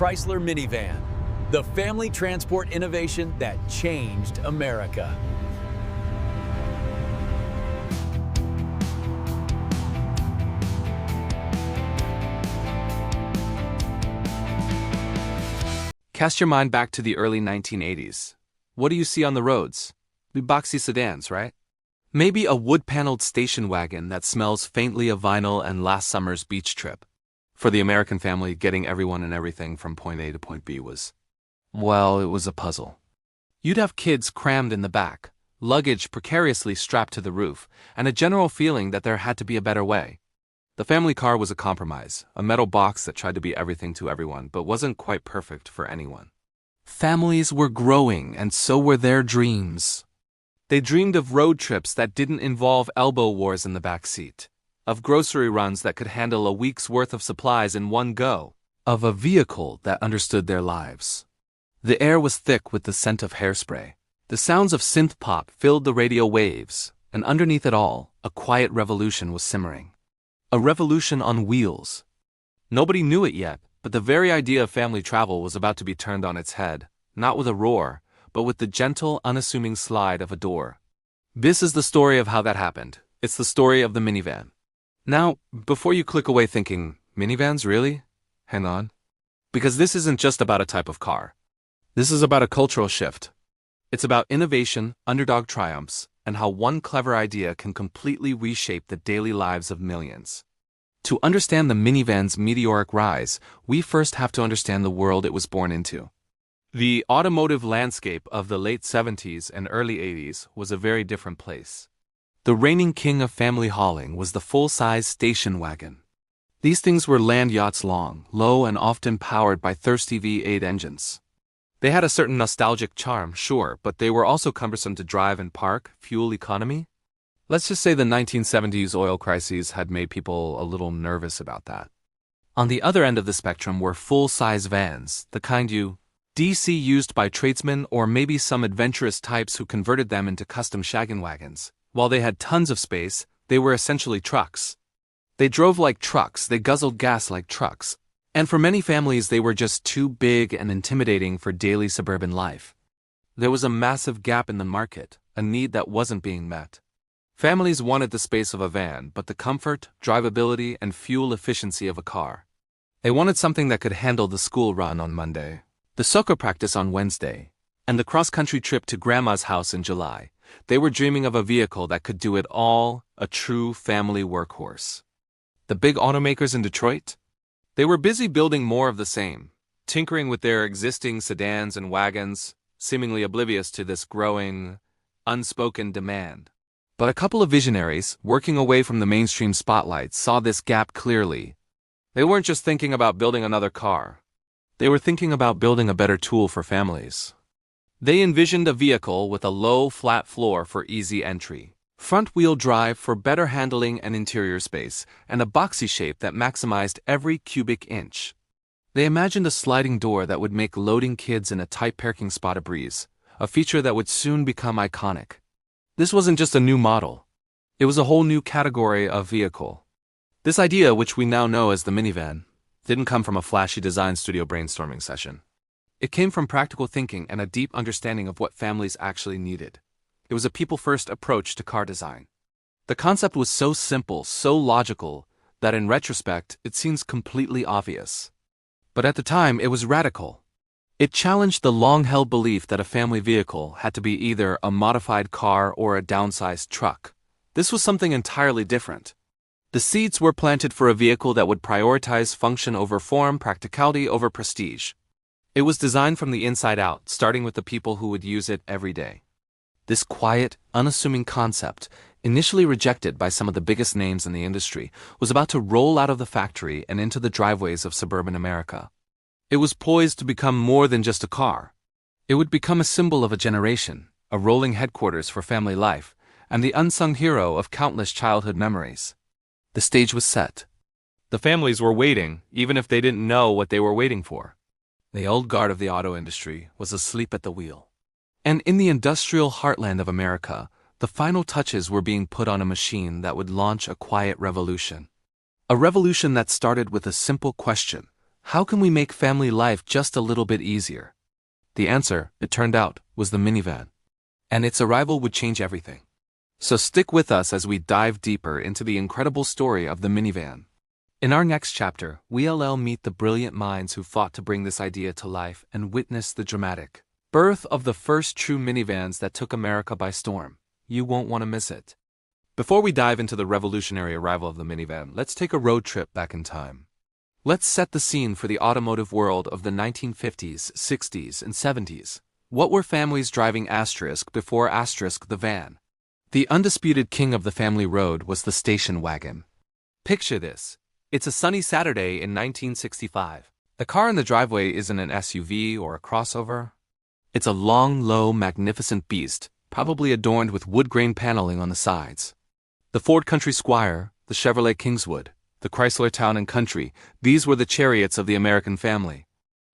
Chrysler Minivan, the family transport innovation that changed America. Cast your mind back to the early 1980s. What do you see on the roads? Boxy sedans, right? Maybe a wood-paneled station wagon that smells faintly of vinyl and last summer's beach trip. For the American family, getting everyone and everything from point A to point B was, well, it was a puzzle. You'd have kids crammed in the back, luggage precariously strapped to the roof, and a general feeling that there had to be a better way. The family car was a compromise, a metal box that tried to be everything to everyone but wasn't quite perfect for anyone. Families were growing, and so were their dreams. They dreamed of road trips that didn't involve elbow wars in the back seat, of grocery runs that could handle a week's worth of supplies in one go, of a vehicle that understood their lives. The air was thick with the scent of hairspray. The sounds of synth pop filled the radio waves, and underneath it all, a quiet revolution was simmering. A revolution on wheels. Nobody knew it yet, but the very idea of family travel was about to be turned on its head, not with a roar, but with the gentle, unassuming slide of a door. This is the story of how that happened. It's the story of the minivan. Now, before you click away thinking, minivans, really? Hang on. Because this isn't just about a type of car. This is about a cultural shift. It's about innovation, underdog triumphs, and how one clever idea can completely reshape the daily lives of millions. To understand the minivan's meteoric rise, we first have to understand the world it was born into. The automotive landscape of the late 70s and early 80s was a very different place. The reigning king of family hauling was the full-size station wagon. These things were land yachts long, low, and often powered by thirsty V8 engines. They had a certain nostalgic charm, sure, but they were also cumbersome to drive and park. Fuel economy? Let's just say the 1970s oil crises had made people a little nervous about that. On the other end of the spectrum were full-size vans, the kind you DC used by tradesmen or maybe some adventurous types who converted them into custom shaggin' wagons. While they had tons of space, they were essentially trucks. They drove like trucks, they guzzled gas like trucks. And for many families, they were just too big and intimidating for daily suburban life. There was a massive gap in the market, a need that wasn't being met. Families wanted the space of a van, but the comfort, drivability, and fuel efficiency of a car. They wanted something that could handle the school run on Monday, the soccer practice on Wednesday, and the cross-country trip to Grandma's house in July. They were dreaming of a vehicle that could do it all, a true family workhorse. The big automakers in Detroit? They were busy building more of the same, tinkering with their existing sedans and wagons, seemingly oblivious to this growing, unspoken demand. But a couple of visionaries, working away from the mainstream spotlight, saw this gap clearly. They weren't just thinking about building another car. They were thinking about building a better tool for families. They envisioned a vehicle with a low, flat floor for easy entry, front-wheel drive for better handling and interior space, and a boxy shape that maximized every cubic inch. They imagined a sliding door that would make loading kids in a tight parking spot a breeze, a feature that would soon become iconic. This wasn't just a new model. It was a whole new category of vehicle. This idea, which we now know as the minivan, didn't come from a flashy design studio brainstorming session. It came from practical thinking and a deep understanding of what families actually needed. It was a people-first approach to car design. The concept was so simple, so logical, that in retrospect, it seems completely obvious. But at the time, it was radical. It challenged the long-held belief that a family vehicle had to be either a modified car or a downsized truck. This was something entirely different. The seeds were planted for a vehicle that would prioritize function over form, practicality over prestige. It was designed from the inside out, starting with the people who would use it every day. This quiet, unassuming concept, initially rejected by some of the biggest names in the industry, was about to roll out of the factory and into the driveways of suburban America. It was poised to become more than just a car. It would become a symbol of a generation, a rolling headquarters for family life, and the unsung hero of countless childhood memories. The stage was set. The families were waiting, even if they didn't know what they were waiting for. The old guard of the auto industry was asleep at the wheel. And in the industrial heartland of America, the final touches were being put on a machine that would launch a quiet revolution. A revolution that started with a simple question: How can we make family life just a little bit easier? The answer, it turned out, was the minivan. And its arrival would change everything. So stick with us as we dive deeper into the incredible story of the minivan. In our next chapter, we'll meet the brilliant minds who fought to bring this idea to life and witness the dramatic birth of the first true minivans that took America by storm. You won't want to miss it. Before we dive into the revolutionary arrival of the minivan, let's take a road trip back in time. Let's set the scene for the automotive world of the 1950s, 60s, and 70s. What were families driving before the van? The undisputed king of the family road was the station wagon. Picture this. It's a sunny Saturday in 1965. The car in the driveway isn't an SUV or a crossover. It's a long, low, magnificent beast, probably adorned with wood grain paneling on the sides. The Ford Country Squire, the Chevrolet Kingswood, the Chrysler Town & Country, these were the chariots of the American family.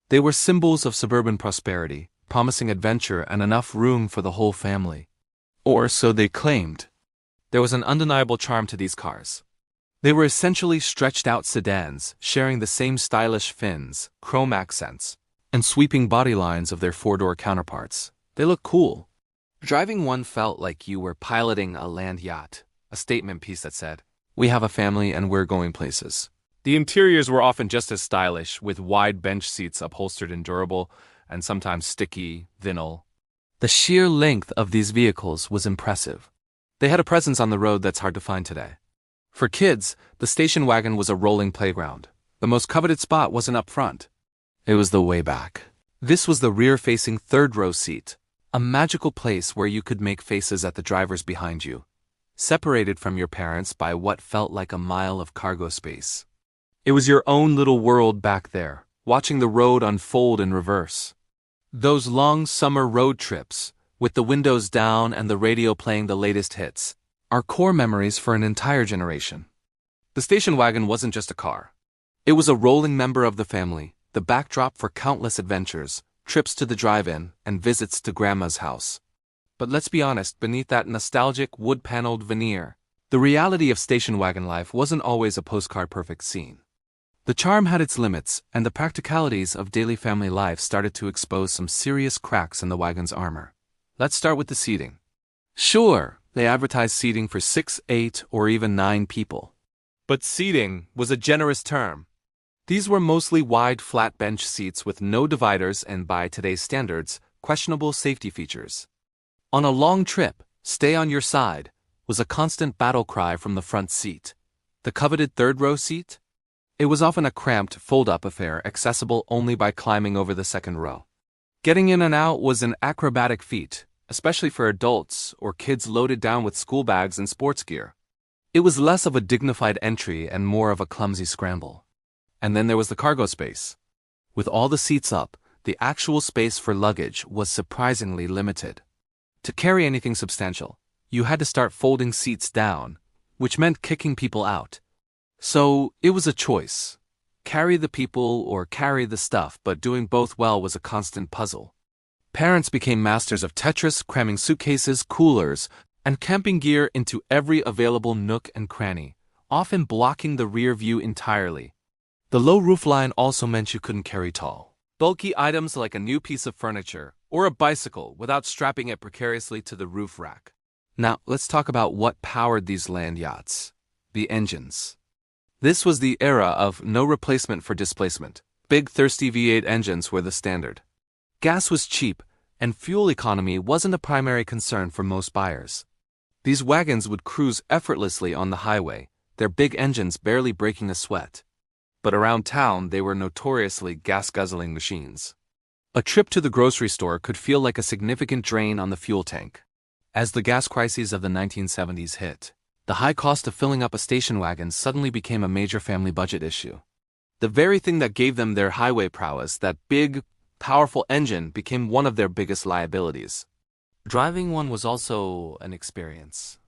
They were symbols of suburban prosperity, promising adventure and enough room for the whole family. Or so they claimed. There was an undeniable charm to these cars. They were essentially stretched-out sedans, sharing the same stylish fins, chrome accents, and sweeping body lines of their four-door counterparts. They looked cool. Driving one felt like you were piloting a land yacht, a statement piece that said, "We have a family and we're going places." The interiors were often just as stylish, with wide bench seats upholstered in durable and sometimes sticky vinyl. The sheer length of these vehicles was impressive. They had a presence on the road that's hard to find today. For kids, the station wagon was a rolling playground. The most coveted spot wasn't up front. It was the way back. This was the rear-facing third-row seat, a magical place where you could make faces at the drivers behind you, separated from your parents by what felt like a mile of cargo space. It was your own little world back there, watching the road unfold in reverse. Those long summer road trips, with the windows down and the radio playing the latest hits, are core memories for an entire generation. The station wagon wasn't just a car. It was a rolling member of the family, the backdrop for countless adventures, trips to the drive-in, and visits to Grandma's house. But let's be honest, beneath that nostalgic wood-paneled veneer, the reality of station wagon life wasn't always a postcard-perfect scene. The charm had its limits, and the practicalities of daily family life started to expose some serious cracks in the wagon's armor. Let's start with the seating. Sure, they advertised seating for 6, 8, or even 9 people. But seating was a generous term. These were mostly wide, flat bench seats with no dividers and, by today's standards, questionable safety features. On a long trip, "Stay on your side" was a constant battle cry from the front seat. The coveted third-row seat? It was often a cramped, fold-up affair accessible only by climbing over the second row. Getting in and out was an acrobatic feat, especially for adults or kids loaded down with school bags and sports gear. It was less of a dignified entry and more of a clumsy scramble. And then there was the cargo space. With all the seats up, the actual space for luggage was surprisingly limited. To carry anything substantial, you had to start folding seats down, which meant kicking people out. So it was a choice. Carry the people or carry the stuff, but doing both well was a constant puzzle. Parents became masters of Tetris, cramming suitcases, coolers, and camping gear into every available nook and cranny, often blocking the rear view entirely. The low roofline also meant you couldn't carry tall, bulky items like a new piece of furniture or a bicycle without strapping it precariously to the roof rack. Now, let's talk about what powered these land yachts: the engines. This was the era of no replacement for displacement. Big, thirsty V8 engines were the standard. Gas was cheap, and fuel economy wasn't a primary concern for most buyers. These wagons would cruise effortlessly on the highway, their big engines barely breaking a sweat. But around town, they were notoriously gas-guzzling machines. A trip to the grocery store could feel like a significant drain on the fuel tank. As the gas crises of the 1970s hit, the high cost of filling up a station wagon suddenly became a major family budget issue. The very thing that gave them their highway prowess, that big, powerful engine, became one of their biggest liabilities. Driving one was also an experience.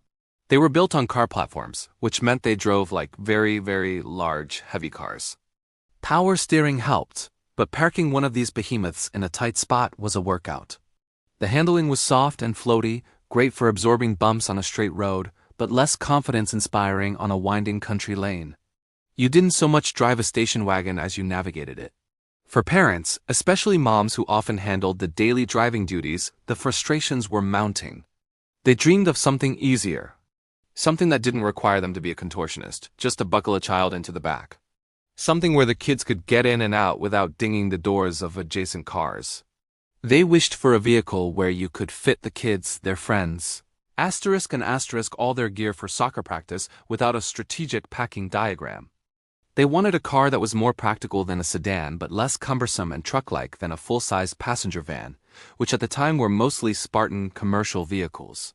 They were built on car platforms, which meant they drove like very, very large, heavy cars. Power steering helped, but parking one of these behemoths in a tight spot was a workout. The handling was soft and floaty, great for absorbing bumps on a straight road, but less confidence-inspiring on a winding country lane. You didn't so much drive a station wagon as you navigated it. For parents, especially moms who often handled the daily driving duties, the frustrations were mounting. They dreamed of something easier. Something that didn't require them to be a contortionist, just to buckle a child into the back. Something where the kids could get in and out without dinging the doors of adjacent cars. They wished for a vehicle where you could fit the kids, their friends, asterisk and asterisk all their gear for soccer practice without a strategic packing diagram. They wanted a car that was more practical than a sedan but less cumbersome and truck-like than a full-size passenger van, which at the time were mostly Spartan commercial vehicles.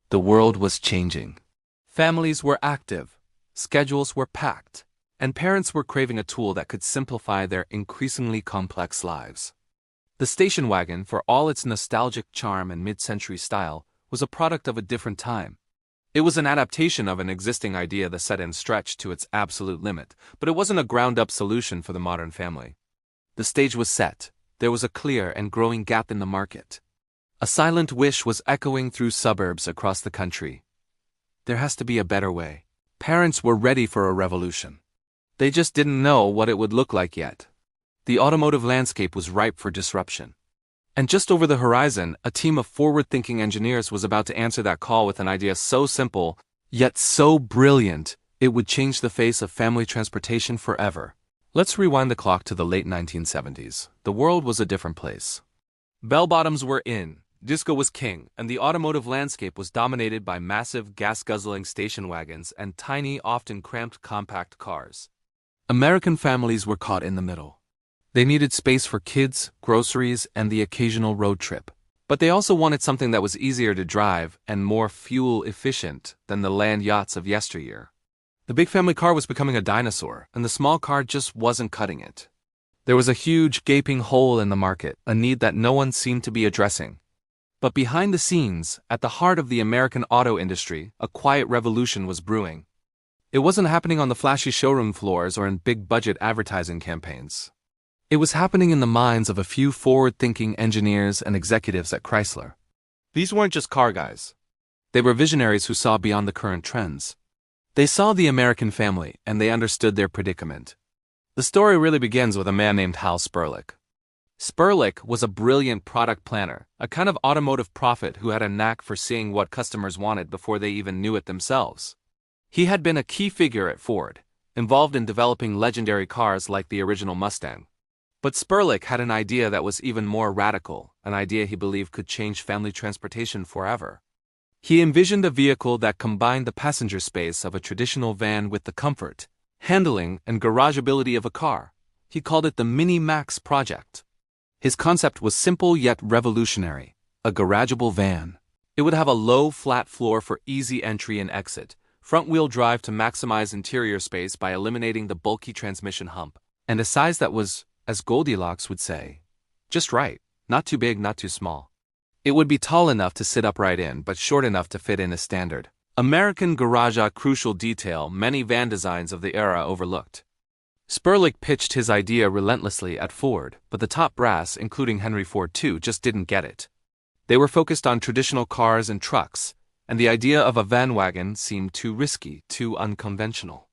The world was changing. Families were active, schedules were packed, and parents were craving a tool that could simplify their increasingly complex lives. The station wagon, for all its nostalgic charm and mid-century style, was a product of a different time. It was an adaptation of an existing idea that set and stretched to its absolute limit, but it wasn't a ground-up solution for the modern family. The stage was set. There was a clear and growing gap in the market. A silent wish was echoing through suburbs across the country. There has to be a better way. Parents were ready for a revolution. They just didn't know what it would look like yet. The automotive landscape was ripe for disruption. And just over the horizon, a team of forward-thinking engineers was about to answer that call with an idea so simple, yet so brilliant, it would change the face of family transportation forever. Let's rewind the clock to the late 1970s. The world was a different place. Bell-bottoms were in, disco was king, and the automotive landscape was dominated by massive gas-guzzling station wagons and tiny, often cramped compact cars. American families were caught in the middle. They needed space for kids, groceries, and the occasional road trip. But they also wanted something that was easier to drive and more fuel-efficient than the land yachts of yesteryear. The big family car was becoming a dinosaur, and the small car just wasn't cutting it. There was a huge, gaping hole in the market, a need that no one seemed to be addressing. But behind the scenes, at the heart of the American auto industry, a quiet revolution was brewing. It wasn't happening on the flashy showroom floors or in big-budget advertising campaigns. It was happening in the minds of a few forward-thinking engineers and executives at Chrysler. These weren't just car guys. They were visionaries who saw beyond the current trends. They saw the American family, and they understood their predicament. The story really begins with a man named Hal Sperlich. Sperlich was a brilliant product planner, a kind of automotive prophet who had a knack for seeing what customers wanted before they even knew it themselves. He had been a key figure at Ford, involved in developing legendary cars like the original Mustang. But Sperlich had an idea that was even more radical, an idea he believed could change family transportation forever. He envisioned a vehicle that combined the passenger space of a traditional van with the comfort, handling, and garageability of a car. He called it the Mini-Max project. His concept was simple yet revolutionary: a garageable van. It would have a low, flat floor for easy entry and exit, front-wheel drive to maximize interior space by eliminating the bulky transmission hump, and a size that was, as Goldilocks would say, just right, not too big, not too small. It would be tall enough to sit upright in, but short enough to fit in as standard. American garage, a crucial detail many van designs of the era overlooked. Sperlich pitched his idea relentlessly at Ford, but the top brass, including Henry Ford too, just didn't get it. They were focused on traditional cars and trucks, and the idea of a van wagon seemed too risky, too unconventional.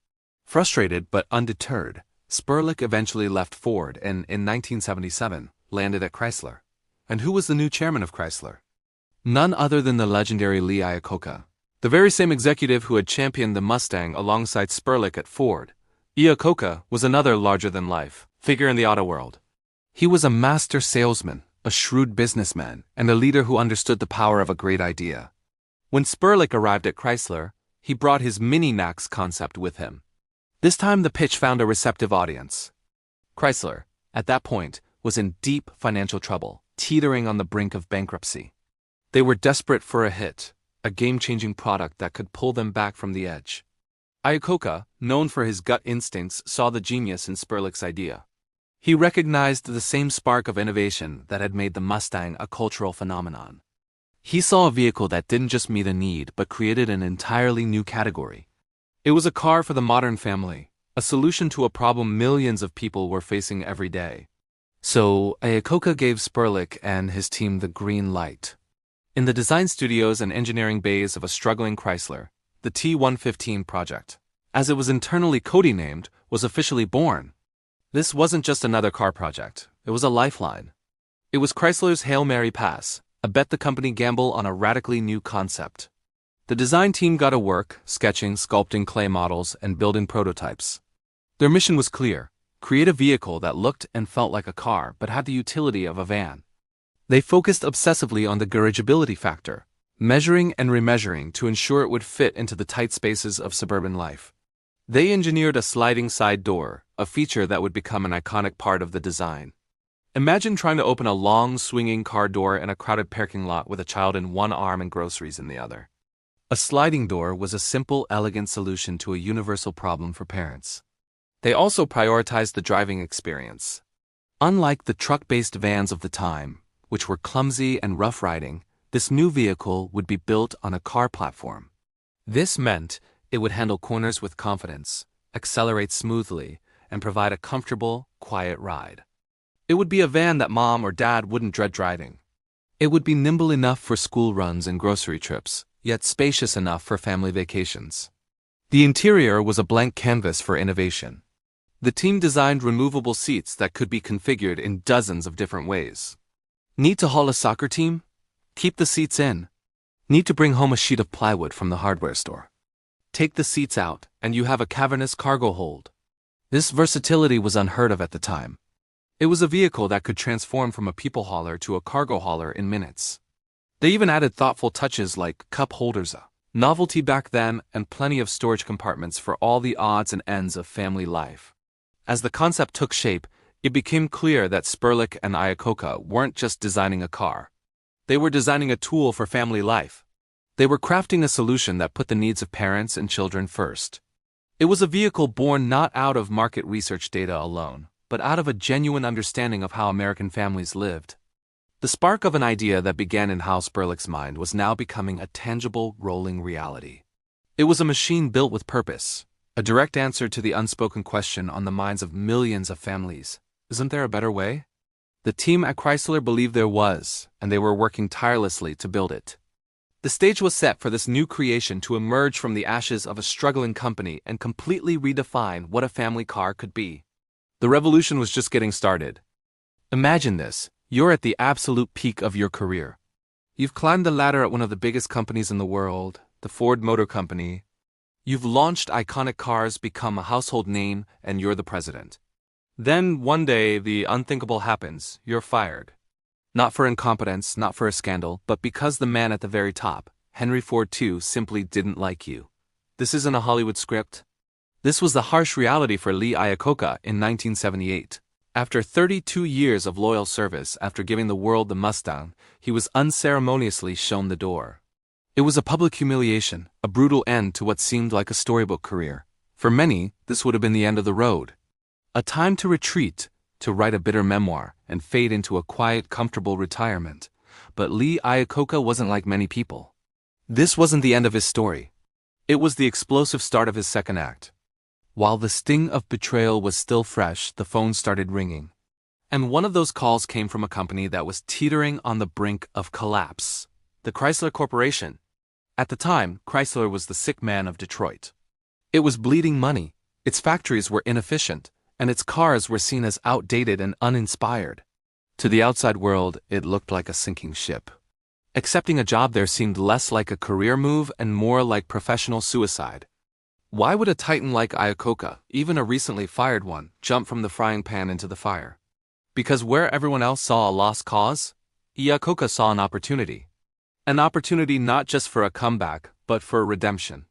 Frustrated but undeterred, Sperlich eventually left Ford and, in 1977, landed at Chrysler. And who was the new chairman of Chrysler? None other than the legendary Lee Iacocca, the very same executive who had championed the Mustang alongside Sperlich at Ford. Iacocca was another larger-than-life figure in the auto world. He was a master salesman, a shrewd businessman, and a leader who understood the power of a great idea. When Sperlich arrived at Chrysler, he brought his Mini-Max concept with him. This time the pitch found a receptive audience. Chrysler, at that point, was in deep financial trouble, teetering on the brink of bankruptcy. They were desperate for a hit, a game-changing product that could pull them back from the edge. Iacocca, known for his gut instincts, saw the genius in Sperlich's idea. He recognized the same spark of innovation that had made the Mustang a cultural phenomenon. He saw a vehicle that didn't just meet a need but created an entirely new category. It was a car for the modern family, a solution to a problem millions of people were facing every day. So, Iacocca gave Sperlich and his team the green light. In the design studios and engineering bays of a struggling Chrysler, the T115 project, as it was internally codenamed, was officially born. This wasn't just another car project, it was a lifeline. It was Chrysler's Hail Mary pass, a bet the company gamble on a radically new concept. The design team got to work, sketching, sculpting clay models, and building prototypes. Their mission was clear: create a vehicle that looked and felt like a car but had the utility of a van. They focused obsessively on the garageability factor, measuring and remeasuring to ensure it would fit into the tight spaces of suburban life. They engineered a sliding side door, a feature that would become an iconic part of the design. Imagine trying to open a long, swinging car door in a crowded parking lot with a child in one arm and groceries in the other. A sliding door was a simple, elegant solution to a universal problem for parents. They also prioritized the driving experience. Unlike the truck-based vans of the time, which were clumsy and rough-riding, this new vehicle would be built on a car platform. This meant it would handle corners with confidence, accelerate smoothly, and provide a comfortable, quiet ride. It would be a van that mom or dad wouldn't dread driving. It would be nimble enough for school runs and grocery trips, yet spacious enough for family vacations. The interior was a blank canvas for innovation. The team designed removable seats that could be configured in dozens of different ways. Need to haul a soccer team? Keep the seats in. Need to bring home a sheet of plywood from the hardware store? Take the seats out, and you have a cavernous cargo hold. This versatility was unheard of at the time. It was a vehicle that could transform from a people hauler to a cargo hauler in minutes. They even added thoughtful touches like cup holders, a novelty back then, and plenty of storage compartments for all the odds and ends of family life. As the concept took shape, it became clear that Sperlich and Iacocca weren't just designing a car. They were designing a tool for family life. They were crafting a solution that put the needs of parents and children first. It was a vehicle born not out of market research data alone, but out of a genuine understanding of how American families lived. The spark of an idea that began in Hal Sperlich's mind was now becoming a tangible, rolling reality. It was a machine built with purpose, a direct answer to the unspoken question on the minds of millions of families: isn't there a better way? The team at Chrysler believed there was, and they were working tirelessly to build it. The stage was set for this new creation to emerge from the ashes of a struggling company and completely redefine what a family car could be. The revolution was just getting started. Imagine this: you're at the absolute peak of your career. You've climbed the ladder at one of the biggest companies in the world, the Ford Motor Company. You've launched iconic cars, become a household name, and you're the president. Then, one day, the unthinkable happens. You're fired. Not for incompetence, not for a scandal, but because the man at the very top, Henry Ford II, simply didn't like you. This isn't a Hollywood script. This was the harsh reality for Lee Iacocca in 1978. After 32 years of loyal service, after giving the world the Mustang, he was unceremoniously shown the door. It was a public humiliation, a brutal end to what seemed like a storybook career. For many, this would have been the end of the road. A time to retreat, to write a bitter memoir, and fade into a quiet, comfortable retirement. But Lee Iacocca wasn't like many people. This wasn't the end of his story. It was the explosive start of his second act. While the sting of betrayal was still fresh, the phone started ringing. And one of those calls came from a company that was teetering on the brink of collapse: the Chrysler Corporation. At the time, Chrysler was the sick man of Detroit. It was bleeding money, its factories were inefficient, and its cars were seen as outdated and uninspired. To the outside world, it looked like a sinking ship. Accepting a job there seemed less like a career move and more like professional suicide. Why would a titan like Iacocca, even a recently fired one, jump from the frying pan into the fire? Because where everyone else saw a lost cause, Iacocca saw an opportunity. An opportunity not just for a comeback, but for redemption.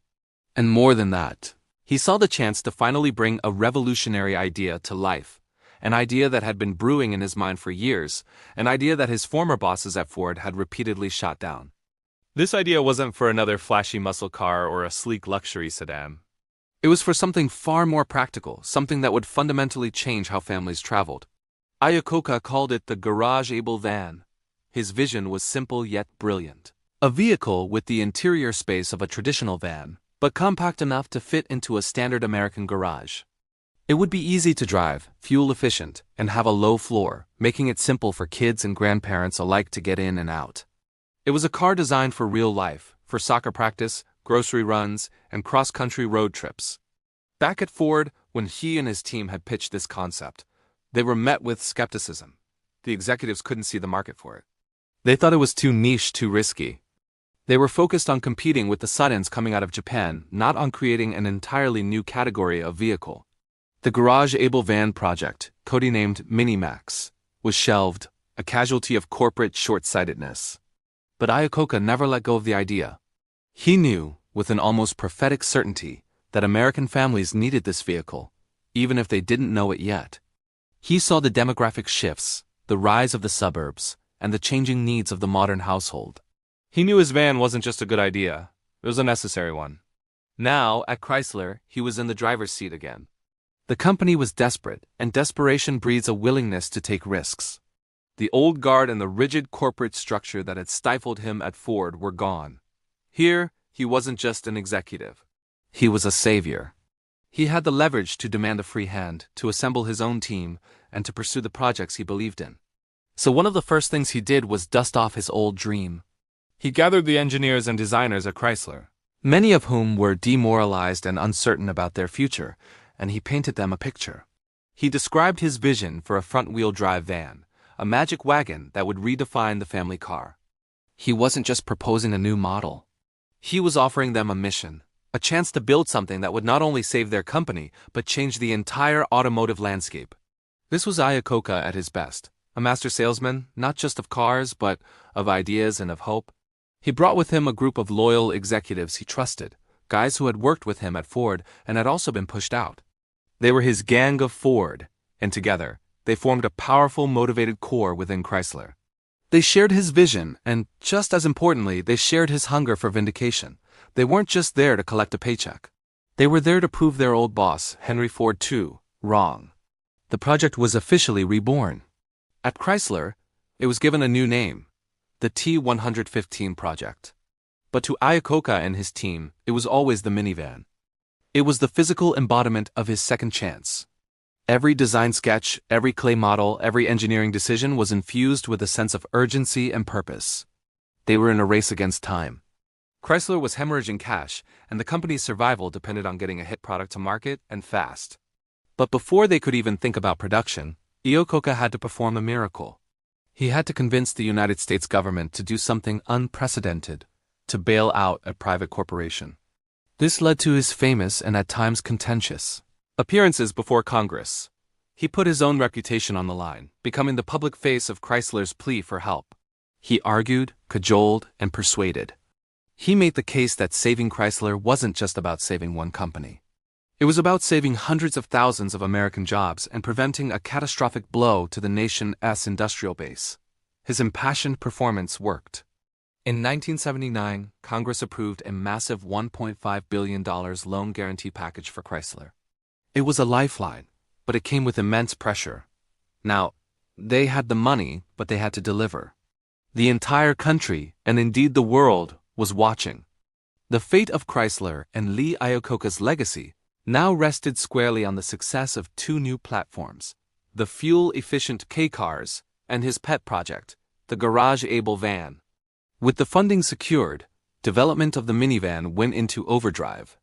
And more than that, he saw the chance to finally bring a revolutionary idea to life, an idea that had been brewing in his mind for years, an idea that his former bosses at Ford had repeatedly shot down. This idea wasn't for another flashy muscle car or a sleek luxury sedan. It was for something far more practical, something that would fundamentally change how families traveled. Iacocca called it the garage-able van. His vision was simple yet brilliant. A vehicle with the interior space of a traditional van, but compact enough to fit into a standard American garage. It would be easy to drive, fuel-efficient, and have a low floor, making it simple for kids and grandparents alike to get in and out. It was a car designed for real life, for soccer practice, grocery runs, and cross-country road trips. Back at Ford, when he and his team had pitched this concept, they were met with skepticism. The executives couldn't see the market for it. They thought it was too niche, too risky. They were focused on competing with the sedans coming out of Japan, not on creating an entirely new category of vehicle. The garage-able van project, codenamed Minimax, was shelved, a casualty of corporate short-sightedness. But Iacocca never let go of the idea. He knew, with an almost prophetic certainty, that American families needed this vehicle, even if they didn't know it yet. He saw the demographic shifts, the rise of the suburbs, and the changing needs of the modern household. He knew his van wasn't just a good idea, it was a necessary one. Now, at Chrysler, he was in the driver's seat again. The company was desperate, and desperation breeds a willingness to take risks. The old guard and the rigid corporate structure that had stifled him at Ford were gone. Here, he wasn't just an executive. He was a savior. He had the leverage to demand a free hand, to assemble his own team, and to pursue the projects he believed in. So one of the first things he did was dust off his old dream. He gathered the engineers and designers at Chrysler, many of whom were demoralized and uncertain about their future, and he painted them a picture. He described his vision for a front-wheel drive van, a magic wagon that would redefine the family car. He wasn't just proposing a new model. He was offering them a mission, a chance to build something that would not only save their company, but change the entire automotive landscape. This was Iacocca at his best, a master salesman, not just of cars, but of ideas and of hope. He brought with him a group of loyal executives he trusted, guys who had worked with him at Ford and had also been pushed out. They were his gang of Ford, and together, they formed a powerful, motivated core within Chrysler. They shared his vision, and just as importantly, they shared his hunger for vindication. They weren't just there to collect a paycheck. They were there to prove their old boss, Henry Ford II, wrong. The project was officially reborn. At Chrysler, it was given a new name, the T115 project. But to Iacocca and his team, it was always the minivan. It was the physical embodiment of his second chance. Every design sketch, every clay model, every engineering decision was infused with a sense of urgency and purpose. They were in a race against time. Chrysler was hemorrhaging cash, and the company's survival depended on getting a hit product to market, and fast. But before they could even think about production, Iacocca had to perform a miracle. He had to convince the United States government to do something unprecedented, to bail out a private corporation. This led to his famous and at times contentious appearances before Congress. He put his own reputation on the line, becoming the public face of Chrysler's plea for help. He argued, cajoled, and persuaded. He made the case that saving Chrysler wasn't just about saving one company. It was about saving hundreds of thousands of American jobs and preventing a catastrophic blow to the nation's industrial base. His impassioned performance worked. In 1979, Congress approved a massive $1.5 billion loan guarantee package for Chrysler. It was a lifeline, but it came with immense pressure. Now, they had the money, but they had to deliver. The entire country, and indeed the world, was watching. The fate of Chrysler and Lee Iacocca's legacy now rested squarely on the success of two new platforms, the fuel-efficient K-cars and his pet project, the garage-able van. With the funding secured, development of the minivan went into overdrive.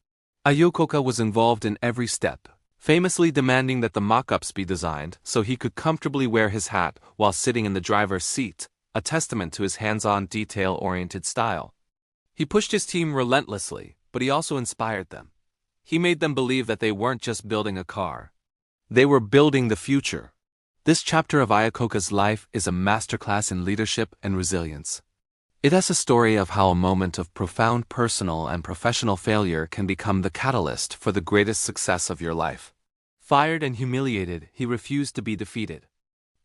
Iacocca was involved in every step, famously demanding that the mock-ups be designed so he could comfortably wear his hat while sitting in the driver's seat, a testament to his hands-on, detail-oriented style. He pushed his team relentlessly, but he also inspired them. He made them believe that they weren't just building a car. They were building the future. This chapter of Iacocca's life is a masterclass in leadership and resilience. It has a story of how a moment of profound personal and professional failure can become the catalyst for the greatest success of your life. Fired and humiliated, he refused to be defeated.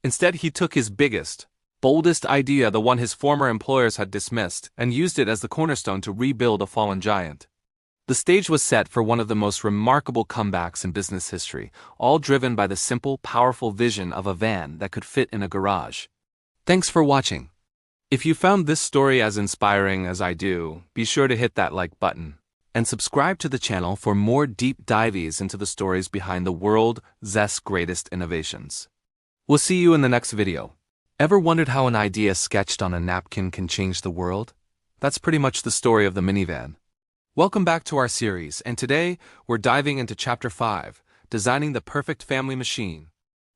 Instead, he took his biggest, boldest idea, the one his former employers had dismissed, and used it as the cornerstone to rebuild a fallen giant. The stage was set for one of the most remarkable comebacks in business history, all driven by the simple, powerful vision of a van that could fit in a garage. Thanks for watching. If you found this story as inspiring as I do, be sure to hit that like button, and subscribe to the channel for more deep dives into the stories behind the world's greatest innovations. We'll see you in the next video. Ever wondered how an idea sketched on a napkin can change the world? That's pretty much the story of the minivan. Welcome back to our series, and today we're diving into Chapter 5, Designing the Perfect Family Machine.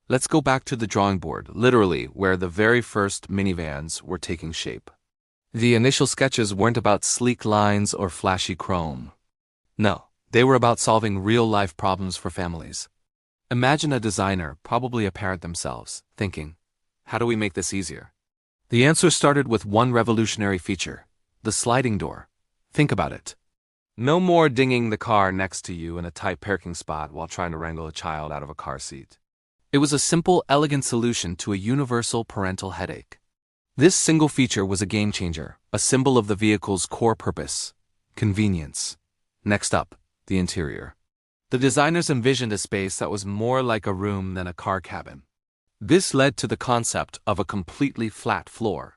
Let's go back to the drawing board, literally where the very first minivans were taking shape. The initial sketches weren't about sleek lines or flashy chrome. No, they were about solving real-life problems for families. Imagine a designer, probably a parent themselves, thinking, how do we make this easier? The answer started with one revolutionary feature, the sliding door. Think about it. No more dinging the car next to you in a tight parking spot while trying to wrangle a child out of a car seat. It was a simple, elegant solution to a universal parental headache. This single feature was a game changer, a symbol of the vehicle's core purpose, convenience. Next up, the interior. The designers envisioned a space that was more like a room than a car cabin. This led to the concept of a completely flat floor.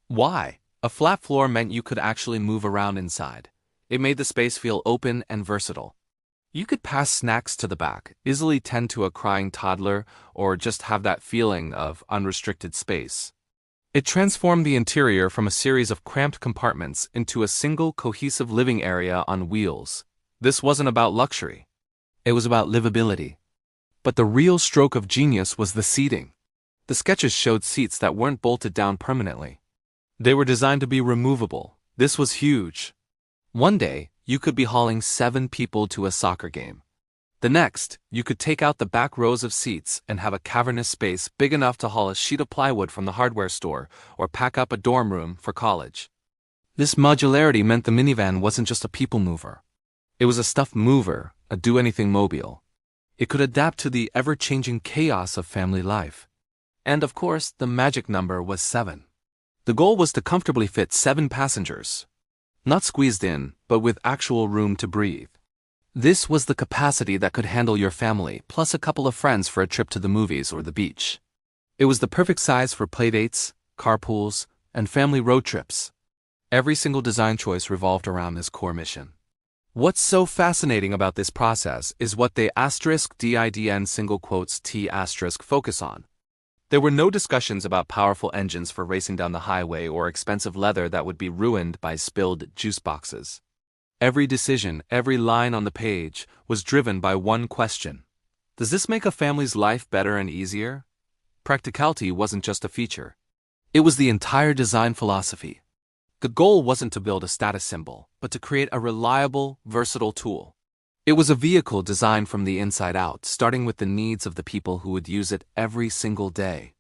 Why? A flat floor meant you could actually move around inside. It made the space feel open and versatile. You could pass snacks to the back, easily tend to a crying toddler, or just have that feeling of unrestricted space. It transformed the interior from a series of cramped compartments into a single cohesive living area on wheels. This wasn't about luxury. It was about livability. But the real stroke of genius was the seating. The sketches showed seats that weren't bolted down permanently. They were designed to be removable. This was huge. One day, you could be hauling 7 people to a soccer game. The next, you could take out the back rows of seats and have a cavernous space big enough to haul a sheet of plywood from the hardware store or pack up a dorm room for college. This modularity meant the minivan wasn't just a people mover. It was a stuffed mover, a do-anything mobile. It could adapt to the ever-changing chaos of family life. And of course, the magic number was 7. The goal was to comfortably fit 7 passengers. Not squeezed in, but with actual room to breathe. This was the capacity that could handle your family, plus a couple of friends for a trip to the movies or the beach. It was the perfect size for playdates, carpools, and family road trips. Every single design choice revolved around this core mission. What's so fascinating about this process is what they *DIDN single quotes T* focus on. There were no discussions about powerful engines for racing down the highway or expensive leather that would be ruined by spilled juice boxes. Every decision, every line on the page, was driven by one question. Does this make a family's life better and easier? Practicality wasn't just a feature. It was the entire design philosophy. The goal wasn't to build a status symbol, but to create a reliable, versatile tool. It was a vehicle designed from the inside out, starting with the needs of the people who would use it every single day.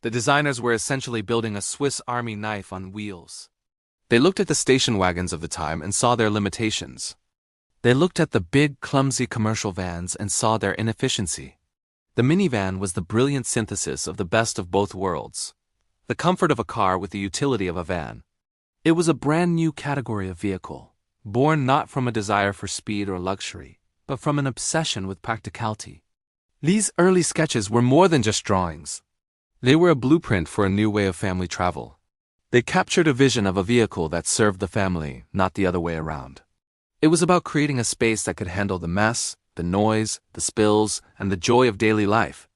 The designers were essentially building a Swiss Army knife on wheels. They looked at the station wagons of the time and saw their limitations. They looked at the big, clumsy commercial vans and saw their inefficiency. The minivan was the brilliant synthesis of the best of both worlds. The comfort of a car with the utility of a van. It was a brand new category of vehicle, born not from a desire for speed or luxury, but from an obsession with practicality. These early sketches were more than just drawings. They were a blueprint for a new way of family travel. They captured a vision of a vehicle that served the family, not the other way around. It was about creating a space that could handle the mess, the noise, the spills, and the joy of daily life.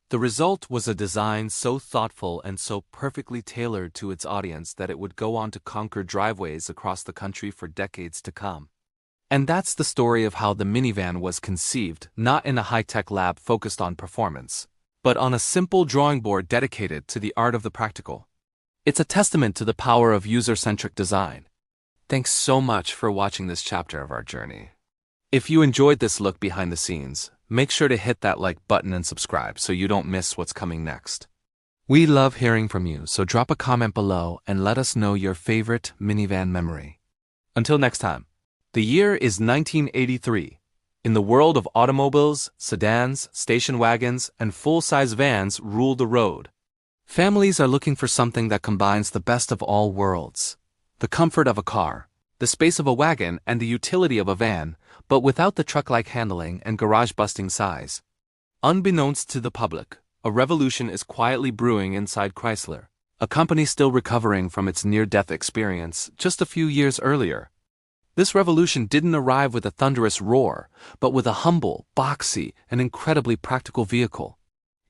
The result was a design so thoughtful and so perfectly tailored to its audience that it would go on to conquer driveways across the country for decades to come. And that's the story of how the minivan was conceived, not in a high-tech lab focused on performance, but on a simple drawing board dedicated to the art of the practical. It's a testament to the power of user-centric design. Thanks so much for watching this chapter of our journey. If you enjoyed this look behind the scenes, make sure to hit that like button and subscribe so you don't miss what's coming next. We love hearing from you, so drop a comment below and let us know your favorite minivan memory. Until next time. The year is 1983. In the world of automobiles, sedans, station wagons, and full-size vans rule the road. Families are looking for something that combines the best of all worlds. The comfort of a car, the space of a wagon, and the utility of a van, but without the truck-like handling and garage-busting size. Unbeknownst to the public, a revolution is quietly brewing inside Chrysler, a company still recovering from its near-death experience just a few years earlier. This revolution didn't arrive with a thunderous roar, but with a humble, boxy, and incredibly practical vehicle.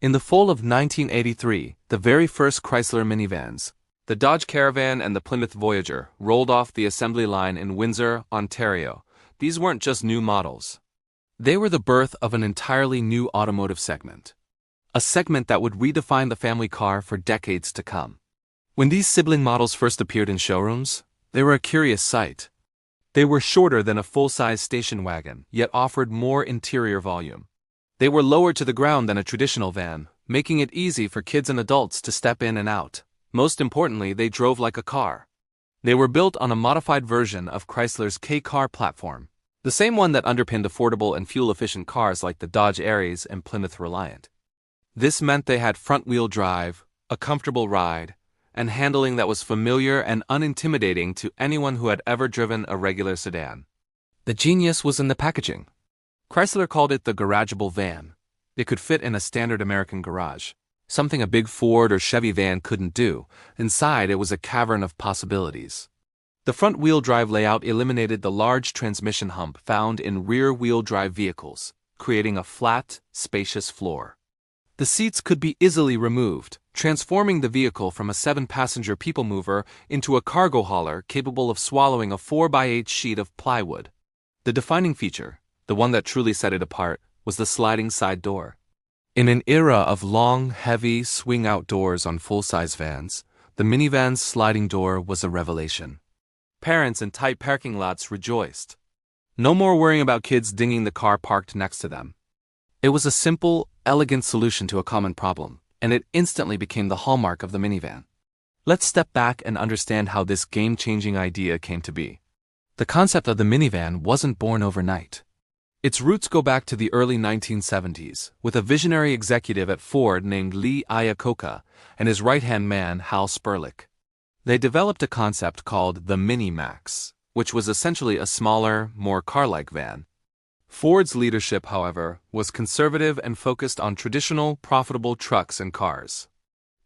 In the fall of 1983, the very first Chrysler minivans, the Dodge Caravan and the Plymouth Voyager, rolled off the assembly line in Windsor, Ontario, these weren't just new models. They were the birth of an entirely new automotive segment. A segment that would redefine the family car for decades to come. When these sibling models first appeared in showrooms, they were a curious sight. They were shorter than a full-size station wagon, yet offered more interior volume. They were lower to the ground than a traditional van, making it easy for kids and adults to step in and out. Most importantly, they drove like a car. They were built on a modified version of Chrysler's K-Car platform, the same one that underpinned affordable and fuel-efficient cars like the Dodge Aries and Plymouth Reliant. This meant they had front-wheel drive, a comfortable ride, and handling that was familiar and unintimidating to anyone who had ever driven a regular sedan. The genius was in the packaging. Chrysler called it the garageable van. It could fit in a standard American garage, something a big Ford or Chevy van couldn't do. Inside, it was a cavern of possibilities. The front-wheel drive layout eliminated the large transmission hump found in rear-wheel drive vehicles, creating a flat, spacious floor. The seats could be easily removed, transforming the vehicle from a 7-passenger people mover into a cargo hauler capable of swallowing a 4x8 sheet of plywood. The defining feature, the one that truly set it apart, was the sliding side door. In an era of long, heavy, swing-out doors on full-size vans, the minivan's sliding door was a revelation. Parents in tight parking lots rejoiced. No more worrying about kids dinging the car parked next to them. It was a simple, elegant solution to a common problem, and it instantly became the hallmark of the minivan. Let's step back and understand how this game-changing idea came to be. The concept of the minivan wasn't born overnight. Its roots go back to the early 1970s, with a visionary executive at Ford named Lee Iacocca and his right-hand man, Hal Sperlich. They developed a concept called the Mini-Max, which was essentially a smaller, more car-like van. Ford's leadership, however, was conservative and focused on traditional, profitable trucks and cars.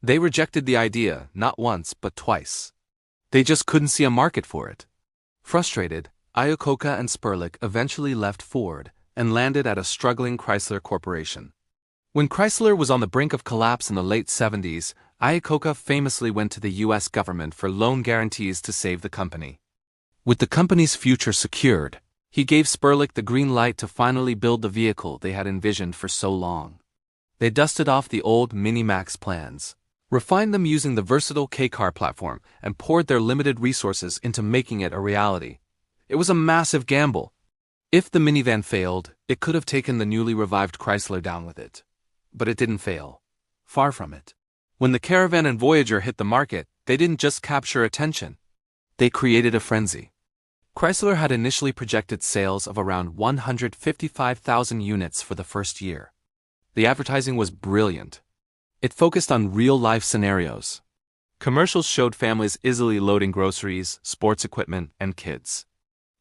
They rejected the idea not once but twice. They just couldn't see a market for it. Frustrated, Iacocca and Sperlich eventually left Ford and landed at a struggling Chrysler Corporation. When Chrysler was on the brink of collapse in the late 70s, Iacocca famously went to the U.S. government for loan guarantees to save the company. With the company's future secured, he gave Sperlich the green light to finally build the vehicle they had envisioned for so long. They dusted off the old Mini-Max plans, refined them using the versatile K-Car platform, and poured their limited resources into making it a reality. It was a massive gamble. If the minivan failed, it could have taken the newly revived Chrysler down with it. But it didn't fail. Far from it. When the Caravan and Voyager hit the market, they didn't just capture attention. They created a frenzy. Chrysler had initially projected sales of around 155,000 units for the first year. The advertising was brilliant. It focused on real-life scenarios. Commercials showed families easily loading groceries, sports equipment, and kids.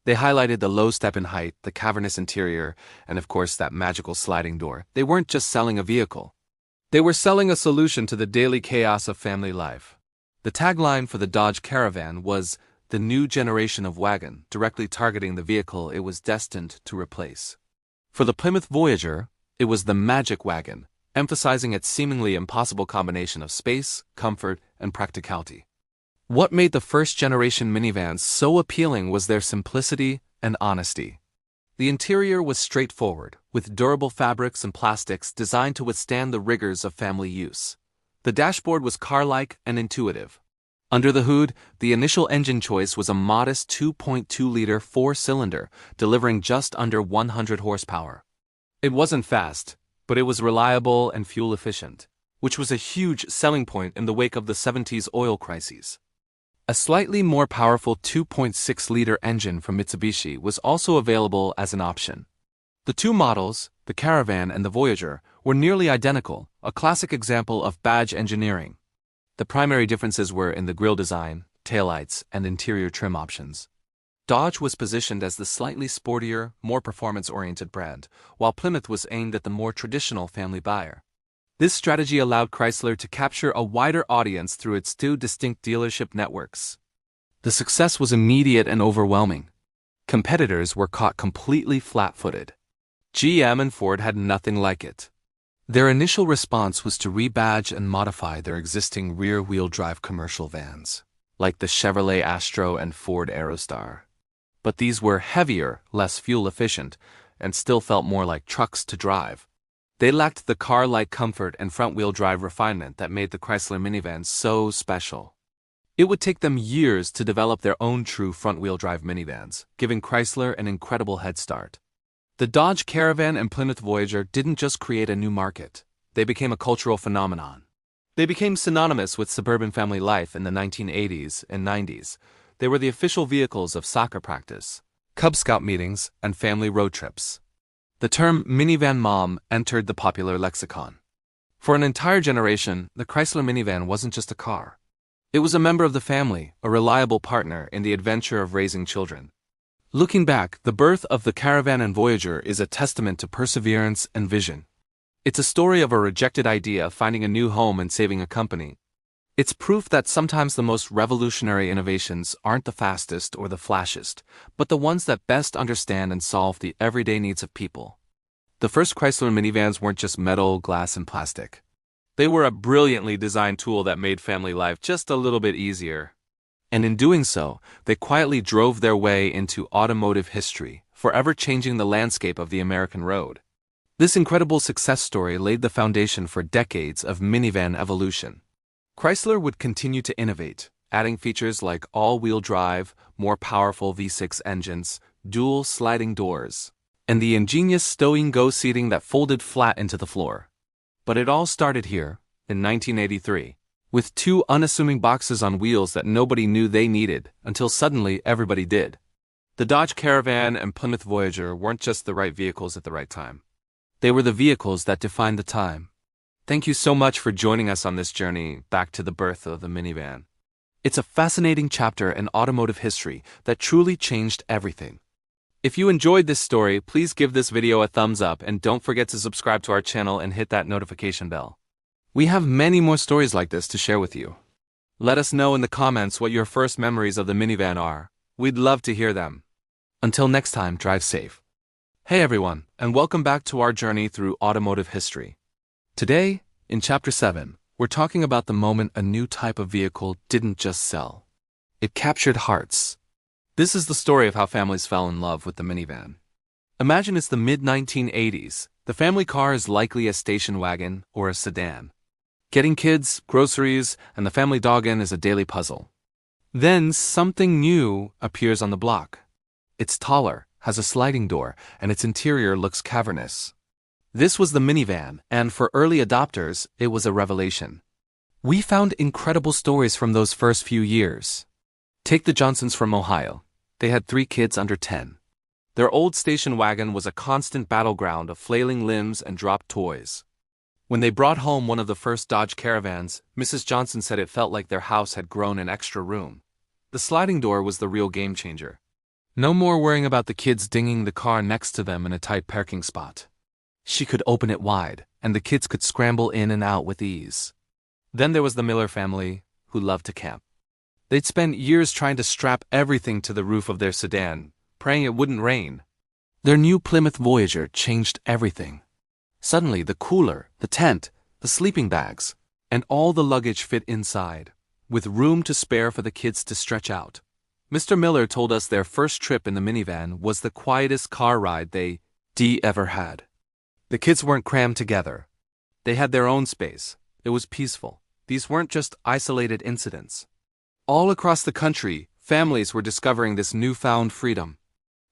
They highlighted the low step-in height, the cavernous interior, and of course that magical sliding door. They weren't just selling a vehicle. They were selling a solution to the daily chaos of family life. The tagline for the Dodge Caravan was, "The new generation of wagon," directly targeting the vehicle it was destined to replace. For the Plymouth Voyager, it was the magic wagon, emphasizing its seemingly impossible combination of space, comfort, and practicality. What made the first-generation minivans so appealing was their simplicity and honesty. The interior was straightforward, with durable fabrics and plastics designed to withstand the rigors of family use. The dashboard was car-like and intuitive. Under the hood, the initial engine choice was a modest 2.2-liter four-cylinder, delivering just under 100 horsepower. It wasn't fast, but it was reliable and fuel-efficient, which was a huge selling point in the wake of the 70s oil crises. A slightly more powerful 2.6-liter engine from Mitsubishi was also available as an option. The two models, the Caravan and the Voyager, were nearly identical, a classic example of badge engineering. The primary differences were in the grille design, taillights, and interior trim options. Dodge was positioned as the slightly sportier, more performance-oriented brand, while Plymouth was aimed at the more traditional family buyer. This strategy allowed Chrysler to capture a wider audience through its two distinct dealership networks. The success was immediate and overwhelming. Competitors were caught completely flat-footed. GM and Ford had nothing like it. Their initial response was to rebadge and modify their existing rear-wheel drive commercial vans, like the Chevrolet Astro and Ford Aerostar. But these were heavier, less fuel-efficient, and still felt more like trucks to drive. They lacked the car-like comfort and front-wheel drive refinement that made the Chrysler Minivan so special. It would take them years to develop their own true front-wheel drive minivans, giving Chrysler an incredible head start. The Dodge Caravan and Plymouth Voyager didn't just create a new market, they became a cultural phenomenon. They became synonymous with suburban family life in the 1980s and 90s. They were the official vehicles of soccer practice, Cub Scout meetings, and family road trips. The term minivan mom entered the popular lexicon. For an entire generation, the Chrysler Minivan wasn't just a car. It was a member of the family, a reliable partner in the adventure of raising children. Looking back, the birth of the Caravan and Voyager is a testament to perseverance and vision. It's a story of a rejected idea finding a new home and saving a company. It's proof that sometimes the most revolutionary innovations aren't the fastest or the flashiest, but the ones that best understand and solve the everyday needs of people. The first Chrysler minivans weren't just metal, glass, and plastic. They were a brilliantly designed tool that made family life just a little bit easier. And in doing so, they quietly drove their way into automotive history, forever changing the landscape of the American road. This incredible success story laid the foundation for decades of minivan evolution. Chrysler would continue to innovate, adding features like all-wheel drive, more powerful V6 engines, dual sliding doors, and the ingenious stow-and-go seating that folded flat into the floor. But it all started here, in 1983. With two unassuming boxes on wheels that nobody knew they needed, until suddenly everybody did. The Dodge Caravan and Plymouth Voyager weren't just the right vehicles at the right time. They were the vehicles that defined the time. Thank you so much for joining us on this journey back to the birth of the minivan. It's a fascinating chapter in automotive history that truly changed everything. If you enjoyed this story, please give this video a thumbs up and don't forget to subscribe to our channel and hit that notification bell. We have many more stories like this to share with you. Let us know in the comments what your first memories of the minivan are. We'd love to hear them. Until next time, drive safe. Hey everyone, and welcome back to our journey through automotive history. Today, in Chapter 7, we're talking about the moment a new type of vehicle didn't just sell. It captured hearts. This is the story of how families fell in love with the minivan. Imagine it's the mid-1980s. The family car is likely a station wagon or a sedan. Getting kids, groceries, and the family dog in is a daily puzzle. Then something new appears on the block. It's taller, has a sliding door, and its interior looks cavernous. This was the minivan, and for early adopters, it was a revelation. We found incredible stories from those first few years. Take the Johnsons from Ohio. They had 3 kids under 10. Their old station wagon was a constant battleground of flailing limbs and dropped toys. When they brought home one of the first Dodge Caravans, Mrs. Johnson said it felt like their house had grown an extra room. The sliding door was the real game changer. No more worrying about the kids dinging the car next to them in a tight parking spot. She could open it wide, and the kids could scramble in and out with ease. Then there was the Miller family, who loved to camp. They'd spent years trying to strap everything to the roof of their sedan, praying it wouldn't rain. Their new Plymouth Voyager changed everything. Suddenly, the cooler, the tent, the sleeping bags, and all the luggage fit inside, with room to spare for the kids to stretch out. Mr. Miller told us their first trip in the minivan was the quietest car ride they ever had. The kids weren't crammed together. They had their own space. It was peaceful. These weren't just isolated incidents. All across the country, families were discovering this newfound freedom.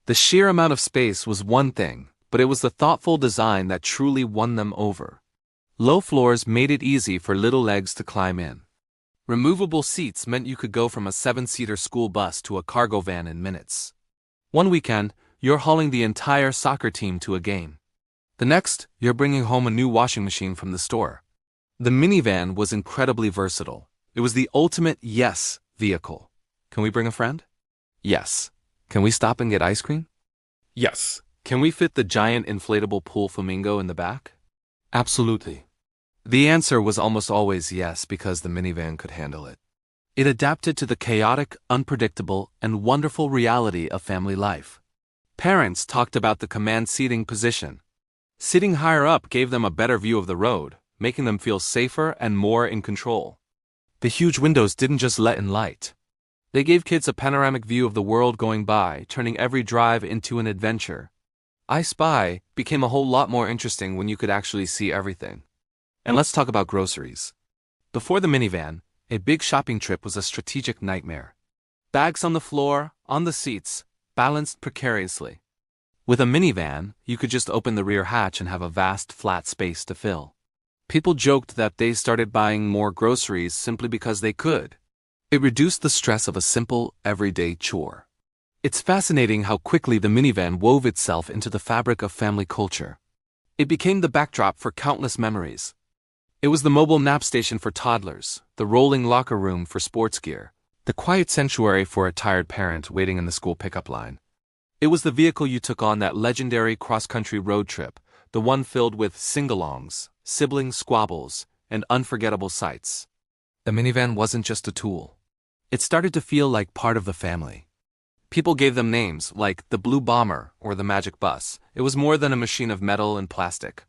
The sheer amount of space was one thing, but it was the thoughtful design that truly won them over. Low floors made it easy for little legs to climb in. Removable seats meant you could go from a 7-seater school bus to a cargo van in minutes. One weekend, you're hauling the entire soccer team to a game. The next, you're bringing home a new washing machine from the store. The minivan was incredibly versatile. It was the ultimate yes vehicle. Can we bring a friend? Yes. Can we stop and get ice cream? Yes. Can we fit the giant inflatable pool flamingo in the back? Absolutely. The answer was almost always yes because the minivan could handle it. It adapted to the chaotic, unpredictable, and wonderful reality of family life. Parents talked about the command seating position. Sitting higher up gave them a better view of the road, making them feel safer and more in control. The huge windows didn't just let in light. They gave kids a panoramic view of the world going by, turning every drive into an adventure. I Spy became a whole lot more interesting when you could actually see everything. And let's talk about groceries. Before the minivan, a big shopping trip was a strategic nightmare. Bags on the floor, on the seats, balanced precariously. With a minivan, you could just open the rear hatch and have a vast flat space to fill. People joked that they started buying more groceries simply because they could. It reduced the stress of a simple, everyday chore. It's fascinating how quickly the minivan wove itself into the fabric of family culture. It became the backdrop for countless memories. It was the mobile nap station for toddlers, the rolling locker room for sports gear, the quiet sanctuary for a tired parent waiting in the school pickup line. It was the vehicle you took on that legendary cross-country road trip, the one filled with sing-alongs, sibling squabbles, and unforgettable sights. The minivan wasn't just a tool. It started to feel like part of the family. People gave them names like the Blue Bomber or the Magic Bus. It was more than a machine of metal and plastic.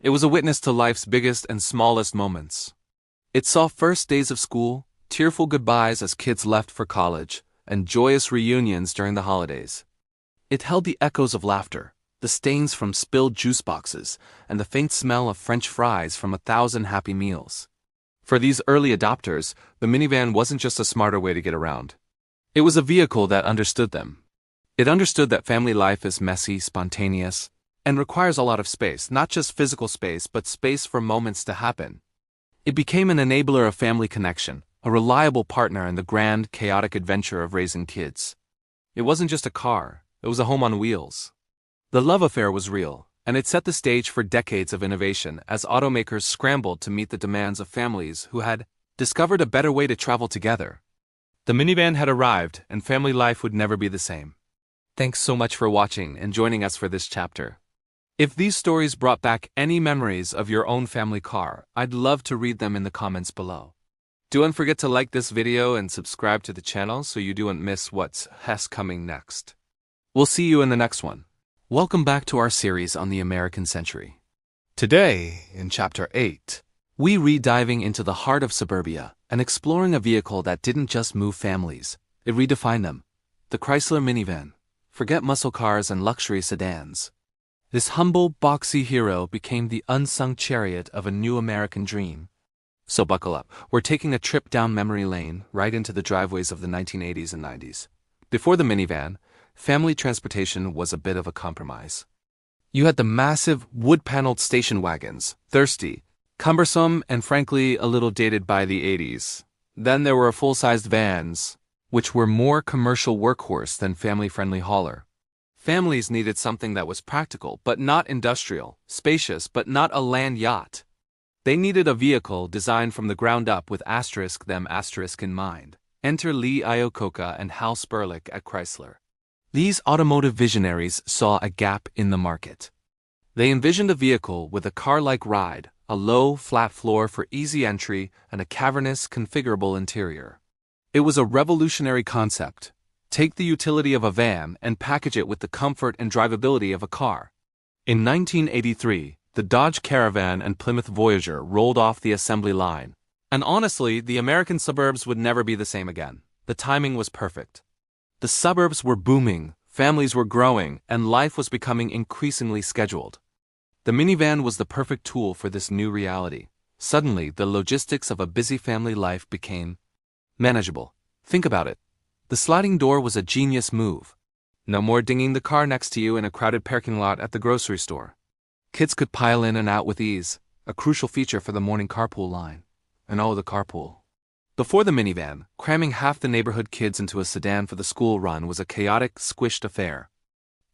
It was a witness to life's biggest and smallest moments. It saw first days of school, tearful goodbyes as kids left for college, and joyous reunions during the holidays. It held the echoes of laughter, the stains from spilled juice boxes, and the faint smell of French fries from 1,000 happy meals. For these early adopters, the minivan wasn't just a smarter way to get around. It was a vehicle that understood them. It understood that family life is messy, spontaneous, and requires a lot of space, not just physical space, but space for moments to happen. It became an enabler of family connection, a reliable partner in the grand, chaotic adventure of raising kids. It wasn't just a car, it was a home on wheels. The love affair was real, and it set the stage for decades of innovation as automakers scrambled to meet the demands of families who had discovered a better way to travel together. The minivan had arrived, and family life would never be the same. Thanks so much for watching and joining us for this chapter. If these stories brought back any memories of your own family car, I'd love to read them in the comments below. Don't forget to like this video and subscribe to the channel so you don't miss what's coming next. We'll see you in the next one. Welcome back to our series on the American century. Today, in Chapter 8, we re-diving into the heart of suburbia and exploring a vehicle that didn't just move families, it redefined them. The Chrysler Minivan. Forget muscle cars and luxury sedans. This humble, boxy hero became the unsung chariot of a new American dream. So buckle up, we're taking a trip down memory lane, right into the driveways of the 1980s and 90s. Before the minivan, family transportation was a bit of a compromise. You had the massive, wood-paneled station wagons, thirsty, cumbersome, and frankly, a little dated by the 80s. Then there were full-sized vans, which were more commercial workhorse than family-friendly hauler. Families needed something that was practical, but not industrial, spacious, but not a land yacht. They needed a vehicle designed from the ground up with them in mind. Enter Lee Iacocca and Hal Sperlich at Chrysler. These automotive visionaries saw a gap in the market. They envisioned a vehicle with a car-like ride, a low, flat floor for easy entry, and a cavernous, configurable interior. It was a revolutionary concept. Take the utility of a van and package it with the comfort and drivability of a car. In 1983, the Dodge Caravan and Plymouth Voyager rolled off the assembly line. And honestly, the American suburbs would never be the same again. The timing was perfect. The suburbs were booming, families were growing, and life was becoming increasingly scheduled. The minivan was the perfect tool for this new reality. Suddenly, the logistics of a busy family life became manageable. Think about it. The sliding door was a genius move. No more dinging the car next to you in a crowded parking lot at the grocery store. Kids could pile in and out with ease, a crucial feature for the morning carpool line. And oh, the carpool. Before the minivan, cramming half the neighborhood kids into a sedan for the school run was a chaotic, squished affair.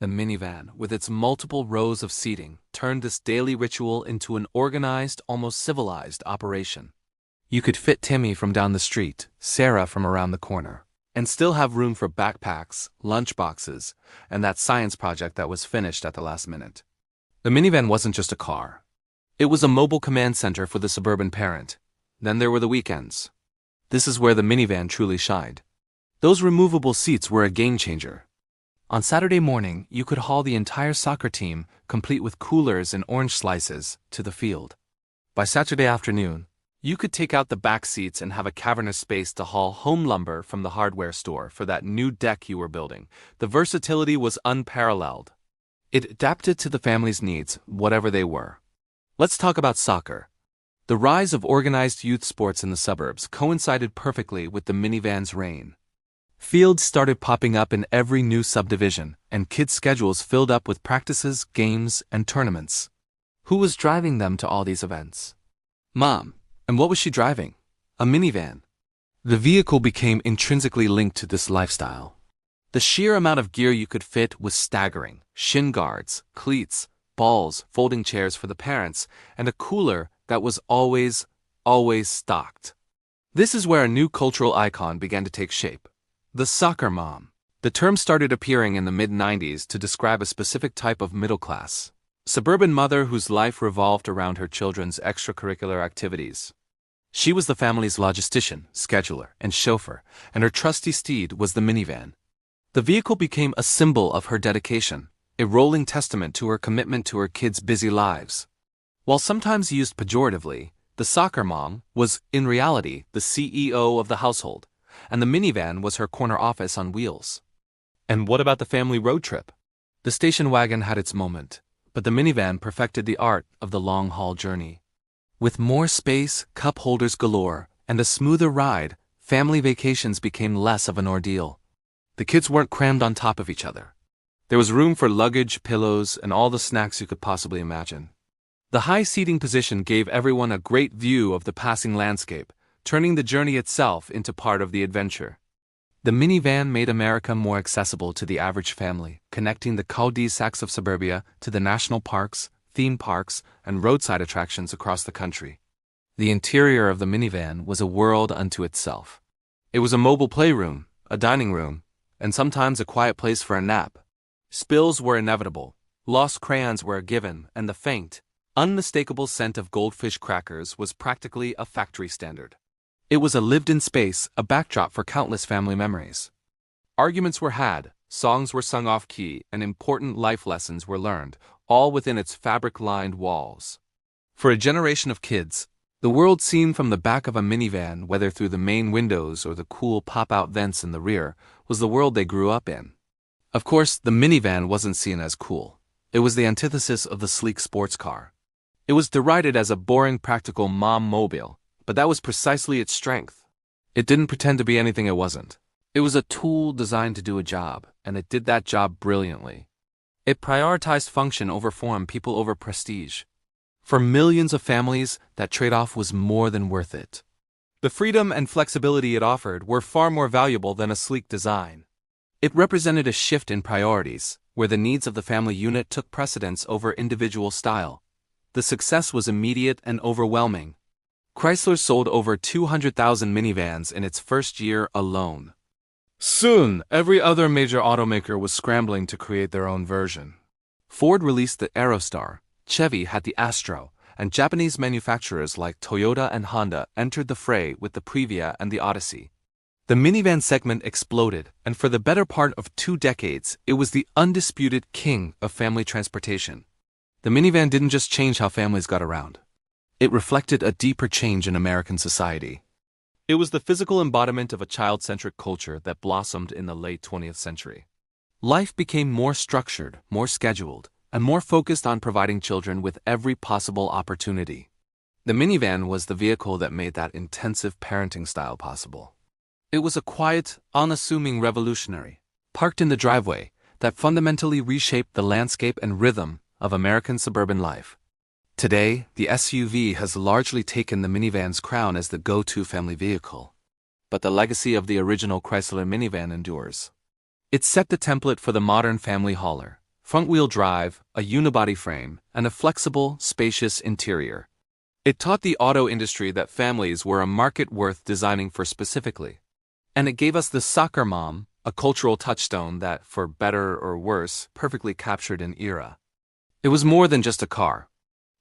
The minivan, with its multiple rows of seating, turned this daily ritual into an organized, almost civilized operation. You could fit Timmy from down the street, Sarah from around the corner, and still have room for backpacks, lunch boxes, and that science project that was finished at the last minute. The minivan wasn't just a car. It was a mobile command center for the suburban parent. Then there were the weekends. This is where the minivan truly shined. Those removable seats were a game changer. On Saturday morning, you could haul the entire soccer team, complete with coolers and orange slices, to the field. By Saturday afternoon, You could take out the back seats and have a cavernous space to haul home lumber from the hardware store for that new deck you were building. The versatility was unparalleled. It adapted to the family's needs, whatever they were. Let's talk about soccer. The rise of organized youth sports in the suburbs coincided perfectly with the minivan's reign. Fields started popping up in every new subdivision, and kids' schedules filled up with practices, games, and tournaments. Who was driving them to all these events? Mom. And what was she driving? A minivan. The vehicle became intrinsically linked to this lifestyle. The sheer amount of gear you could fit was staggering. Shin guards, cleats, balls, folding chairs for the parents, and a cooler that was always stocked. This is where a new cultural icon began to take shape. The soccer mom. The term started appearing in the mid-90s to describe a specific type of middle class. Suburban mother whose life revolved around her children's extracurricular activities. She was the family's logistician, scheduler, and chauffeur, and her trusty steed was the minivan. The vehicle became a symbol of her dedication, a rolling testament to her commitment to her kids' busy lives. While sometimes used pejoratively, the soccer mom was, in reality, the CEO of the household, and the minivan was her corner office on wheels. And what about the family road trip? The station wagon had its moment, but the minivan perfected the art of the long-haul journey. With more space, cup holders galore, and a smoother ride, family vacations became less of an ordeal. The kids weren't crammed on top of each other. There was room for luggage, pillows, and all the snacks you could possibly imagine. The high seating position gave everyone a great view of the passing landscape, turning the journey itself into part of the adventure. The minivan made America more accessible to the average family, connecting the cul-de-sacs of suburbia to the national parks, theme parks, and roadside attractions across the country. The interior of the minivan was a world unto itself. It was a mobile playroom, a dining room, and sometimes a quiet place for a nap. Spills were inevitable, lost crayons were a given, and the faint, unmistakable scent of goldfish crackers was practically a factory standard. It was a lived-in space, a backdrop for countless family memories. Arguments were had, songs were sung off-key, and important life lessons were learned, all within its fabric-lined walls. For a generation of kids, the world seen from the back of a minivan, whether through the main windows or the cool pop-out vents in the rear, was the world they grew up in. Of course, the minivan wasn't seen as cool. It was the antithesis of the sleek sports car. It was derided as a boring practical mom-mobile, but that was precisely its strength. It didn't pretend to be anything it wasn't. It was a tool designed to do a job, and it did that job brilliantly. It prioritized function over form, people over prestige. For millions of families, that trade-off was more than worth it. The freedom and flexibility it offered were far more valuable than a sleek design. It represented a shift in priorities, where the needs of the family unit took precedence over individual style. The success was immediate and overwhelming. Chrysler sold over 200,000 minivans in its first year alone. Soon, every other major automaker was scrambling to create their own version. Ford released the Aerostar, Chevy had the Astro, and Japanese manufacturers like Toyota and Honda entered the fray with the Previa and the Odyssey. The minivan segment exploded, and for the better part of 2 decades, it was the undisputed king of family transportation. The minivan didn't just change how families got around. It reflected a deeper change in American society. It was the physical embodiment of a child-centric culture that blossomed in the late 20th century. Life became more structured, more scheduled, and more focused on providing children with every possible opportunity. The minivan was the vehicle that made that intensive parenting style possible. It was a quiet, unassuming revolutionary, parked in the driveway, that fundamentally reshaped the landscape and rhythm of American suburban life. Today, the SUV has largely taken the minivan's crown as the go-to family vehicle. But the legacy of the original Chrysler minivan endures. It set the template for the modern family hauler: front-wheel drive, a unibody frame, and a flexible, spacious interior. It taught the auto industry that families were a market worth designing for specifically. And it gave us the soccer mom, a cultural touchstone that, for better or worse, perfectly captured an era. It was more than just a car.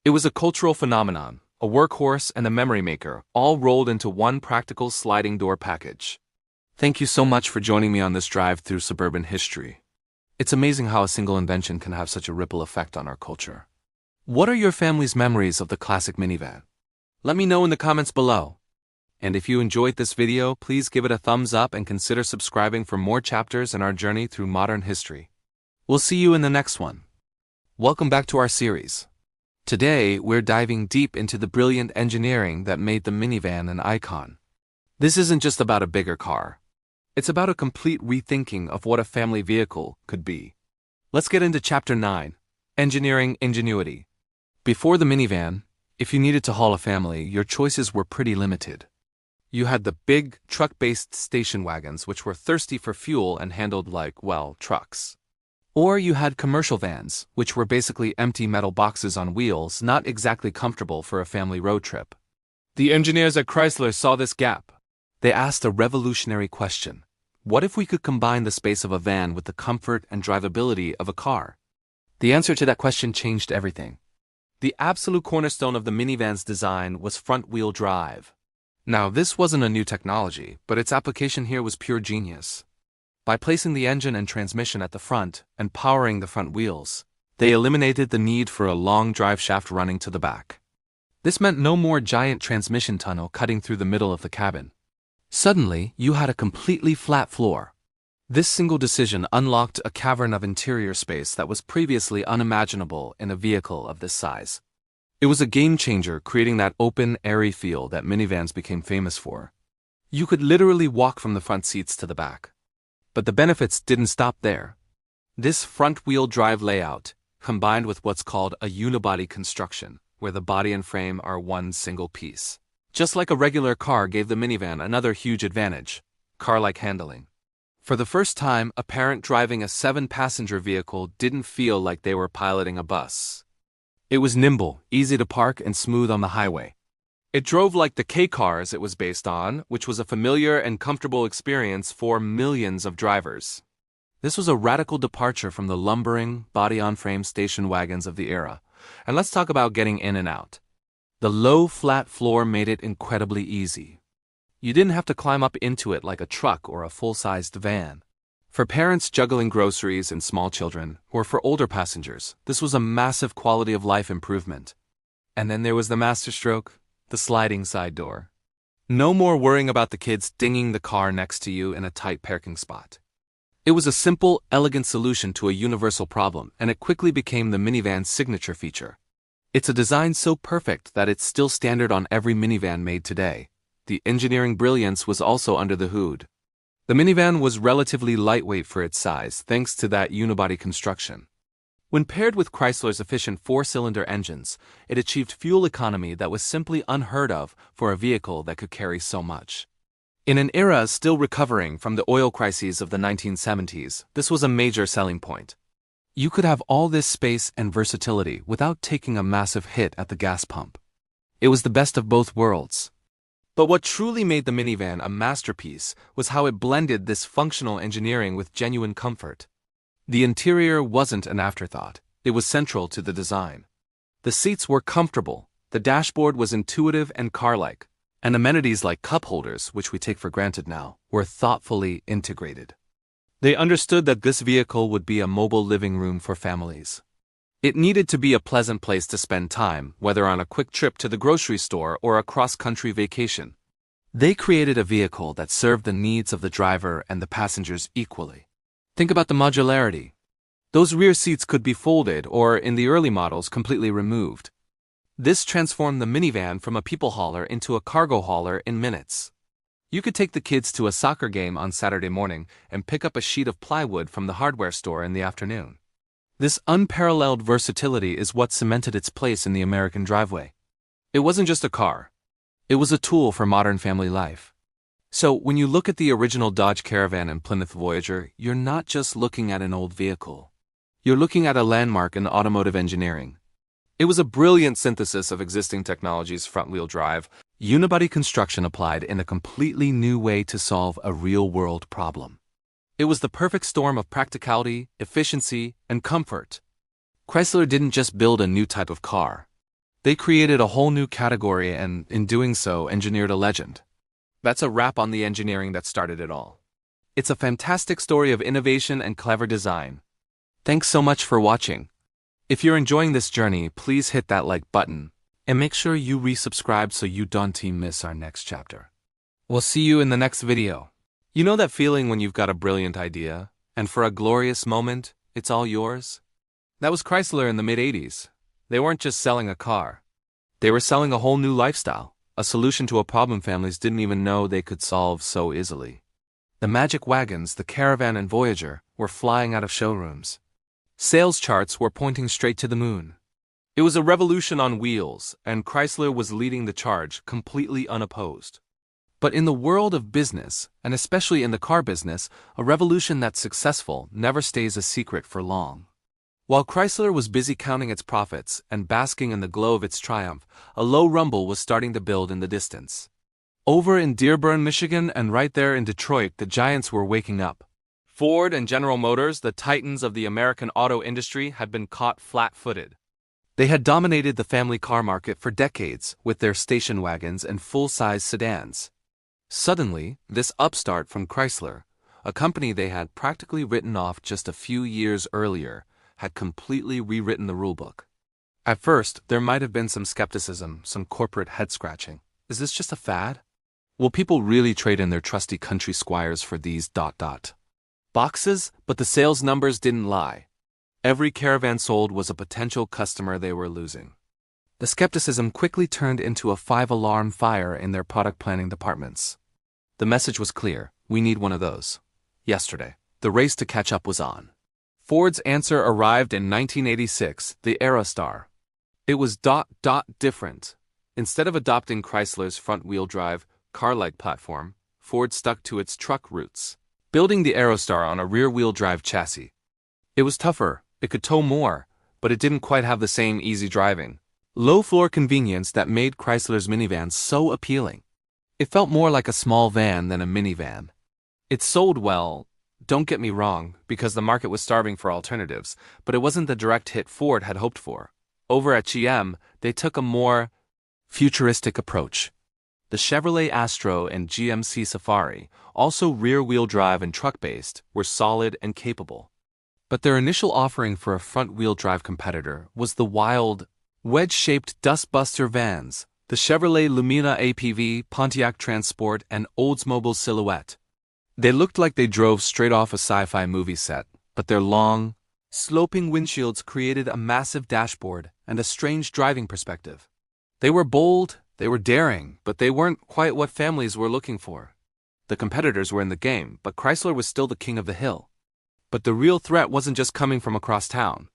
It was a cultural phenomenon, a workhorse and a memory maker, all rolled into one practical sliding door package. Thank you so much for joining me on this drive through suburban history. It's amazing how a single invention can have such a ripple effect on our culture. What are your family's memories of the classic minivan? Let me know in the comments below. And if you enjoyed this video, please give it a thumbs up and consider subscribing for more chapters in our journey through modern history. We'll see you in the next one. Welcome back to our series. Today, we're diving deep into the brilliant engineering that made the minivan an icon. This isn't just about a bigger car. It's about a complete rethinking of what a family vehicle could be. Let's get into Chapter 9, Engineering Ingenuity. Before the minivan, if you needed to haul a family, your choices were pretty limited. You had the big, truck-based station wagons, which were thirsty for fuel and handled like, well, trucks. Or you had commercial vans, which were basically empty metal boxes on wheels, not exactly comfortable for a family road trip. The engineers at Chrysler saw this gap. They asked a revolutionary question. What if we could combine the space of a van with the comfort and drivability of a car? The answer to that question changed everything. The absolute cornerstone of the minivan's design was front-wheel drive. Now, this wasn't a new technology, but its application here was pure genius. By placing the engine and transmission at the front and powering the front wheels, they eliminated the need for a long drive shaft running to the back. This meant no more giant transmission tunnel cutting through the middle of the cabin. Suddenly, you had a completely flat floor. This single decision unlocked a cavern of interior space that was previously unimaginable in a vehicle of this size. It was a game-changer, creating that open, airy feel that minivans became famous for. You could literally walk from the front seats to the back. But the benefits didn't stop there. This front-wheel drive layout, combined with what's called a unibody construction, where the body and frame are one single piece, just like a regular car, gave the minivan another huge advantage: car-like handling. For the first time, a parent driving a 7-passenger vehicle didn't feel like they were piloting a bus. It was nimble, easy to park, and smooth on the highway. It drove like the K-cars it was based on, which was a familiar and comfortable experience for millions of drivers. This was a radical departure from the lumbering, body-on-frame station wagons of the era. And let's talk about getting in and out. The low, flat floor made it incredibly easy. You didn't have to climb up into it like a truck or a full-sized van. For parents juggling groceries and small children, or for older passengers, this was a massive quality-of-life improvement. And then there was the masterstroke, the sliding side door. No more worrying about the kids dinging the car next to you in a tight parking spot. It was a simple, elegant solution to a universal problem, and it quickly became the minivan's signature feature. It's a design so perfect that it's still standard on every minivan made today. The engineering brilliance was also under the hood. The minivan was relatively lightweight for its size, thanks to that unibody construction. When paired with Chrysler's efficient 4-cylinder engines, it achieved fuel economy that was simply unheard of for a vehicle that could carry so much. In an era still recovering from the oil crises of the 1970s, this was a major selling point. You could have all this space and versatility without taking a massive hit at the gas pump. It was the best of both worlds. But what truly made the minivan a masterpiece was how it blended this functional engineering with genuine comfort. The interior wasn't an afterthought, it was central to the design. The seats were comfortable, the dashboard was intuitive and car-like, and amenities like cup holders, which we take for granted now, were thoughtfully integrated. They understood that this vehicle would be a mobile living room for families. It needed to be a pleasant place to spend time, whether on a quick trip to the grocery store or a cross-country vacation. They created a vehicle that served the needs of the driver and the passengers equally. Think about the modularity. Those rear seats could be folded or, in the early models, completely removed. This transformed the minivan from a people hauler into a cargo hauler in minutes. You could take the kids to a soccer game on Saturday morning and pick up a sheet of plywood from the hardware store in the afternoon. This unparalleled versatility is what cemented its place in the American driveway. It wasn't just a car. It was a tool for modern family life. So, when you look at the original Dodge Caravan and Plymouth Voyager, you're not just looking at an old vehicle. You're looking at a landmark in automotive engineering. It was a brilliant synthesis of existing technologies: front-wheel drive, unibody construction applied in a completely new way to solve a real-world problem. It was the perfect storm of practicality, efficiency, and comfort. Chrysler didn't just build a new type of car. They created a whole new category and, in doing so, engineered a legend. That's a wrap on the engineering that started it all. It's a fantastic story of innovation and clever design. Thanks so much for watching. If you're enjoying this journey, please hit that like button. And make sure you resubscribe so you don't miss our next chapter. We'll see you in the next video. You know that feeling when you've got a brilliant idea, and for a glorious moment, it's all yours? That was Chrysler in the mid-80s. They weren't just selling a car. They were selling a whole new lifestyle, a solution to a problem families didn't even know they could solve so easily. The magic wagons, the Caravan and Voyager, were flying out of showrooms. Sales charts were pointing straight to the moon. It was a revolution on wheels, and Chrysler was leading the charge, completely unopposed. But in the world of business, and especially in the car business, a revolution that's successful never stays a secret for long. While Chrysler was busy counting its profits and basking in the glow of its triumph, a low rumble was starting to build in the distance. Over in Dearborn, Michigan, and right there in Detroit, the giants were waking up. Ford and General Motors, the titans of the American auto industry, had been caught flat-footed. They had dominated the family car market for decades with their station wagons and full-size sedans. Suddenly, this upstart from Chrysler, a company they had practically written off just a few years earlier, had completely rewritten the rulebook. At first, there might have been some skepticism, some corporate head-scratching. Is this just a fad? Will people really trade in their trusty country squires for these ... boxes? But the sales numbers didn't lie. Every Caravan sold was a potential customer they were losing. The skepticism quickly turned into a 5-alarm fire in their product planning departments. The message was clear: we need one of those. Yesterday, the race to catch up was on. Ford's answer arrived in 1986, the Aerostar. It was ... different. Instead of adopting Chrysler's front-wheel drive, car-like platform, Ford stuck to its truck roots, building the Aerostar on a rear-wheel drive chassis. It was tougher, it could tow more, but it didn't quite have the same easy driving, low-floor convenience that made Chrysler's minivan so appealing. It felt more like a small van than a minivan. It sold well, don't get me wrong, because the market was starving for alternatives, but it wasn't the direct hit Ford had hoped for. Over at GM, they took a more futuristic approach. The Chevrolet Astro and GMC Safari, also rear-wheel drive and truck-based, were solid and capable. But their initial offering for a front-wheel drive competitor was the wild, wedge-shaped dustbuster vans, the Chevrolet Lumina APV, Pontiac Transport, and Oldsmobile Silhouette. They looked like they drove straight off a sci-fi movie set, but their long, sloping windshields created a massive dashboard and a strange driving perspective. They were bold, they were daring, but they weren't quite what families were looking for. The competitors were in the game, but Chrysler was still the king of the hill. But the real threat wasn't just coming from across town.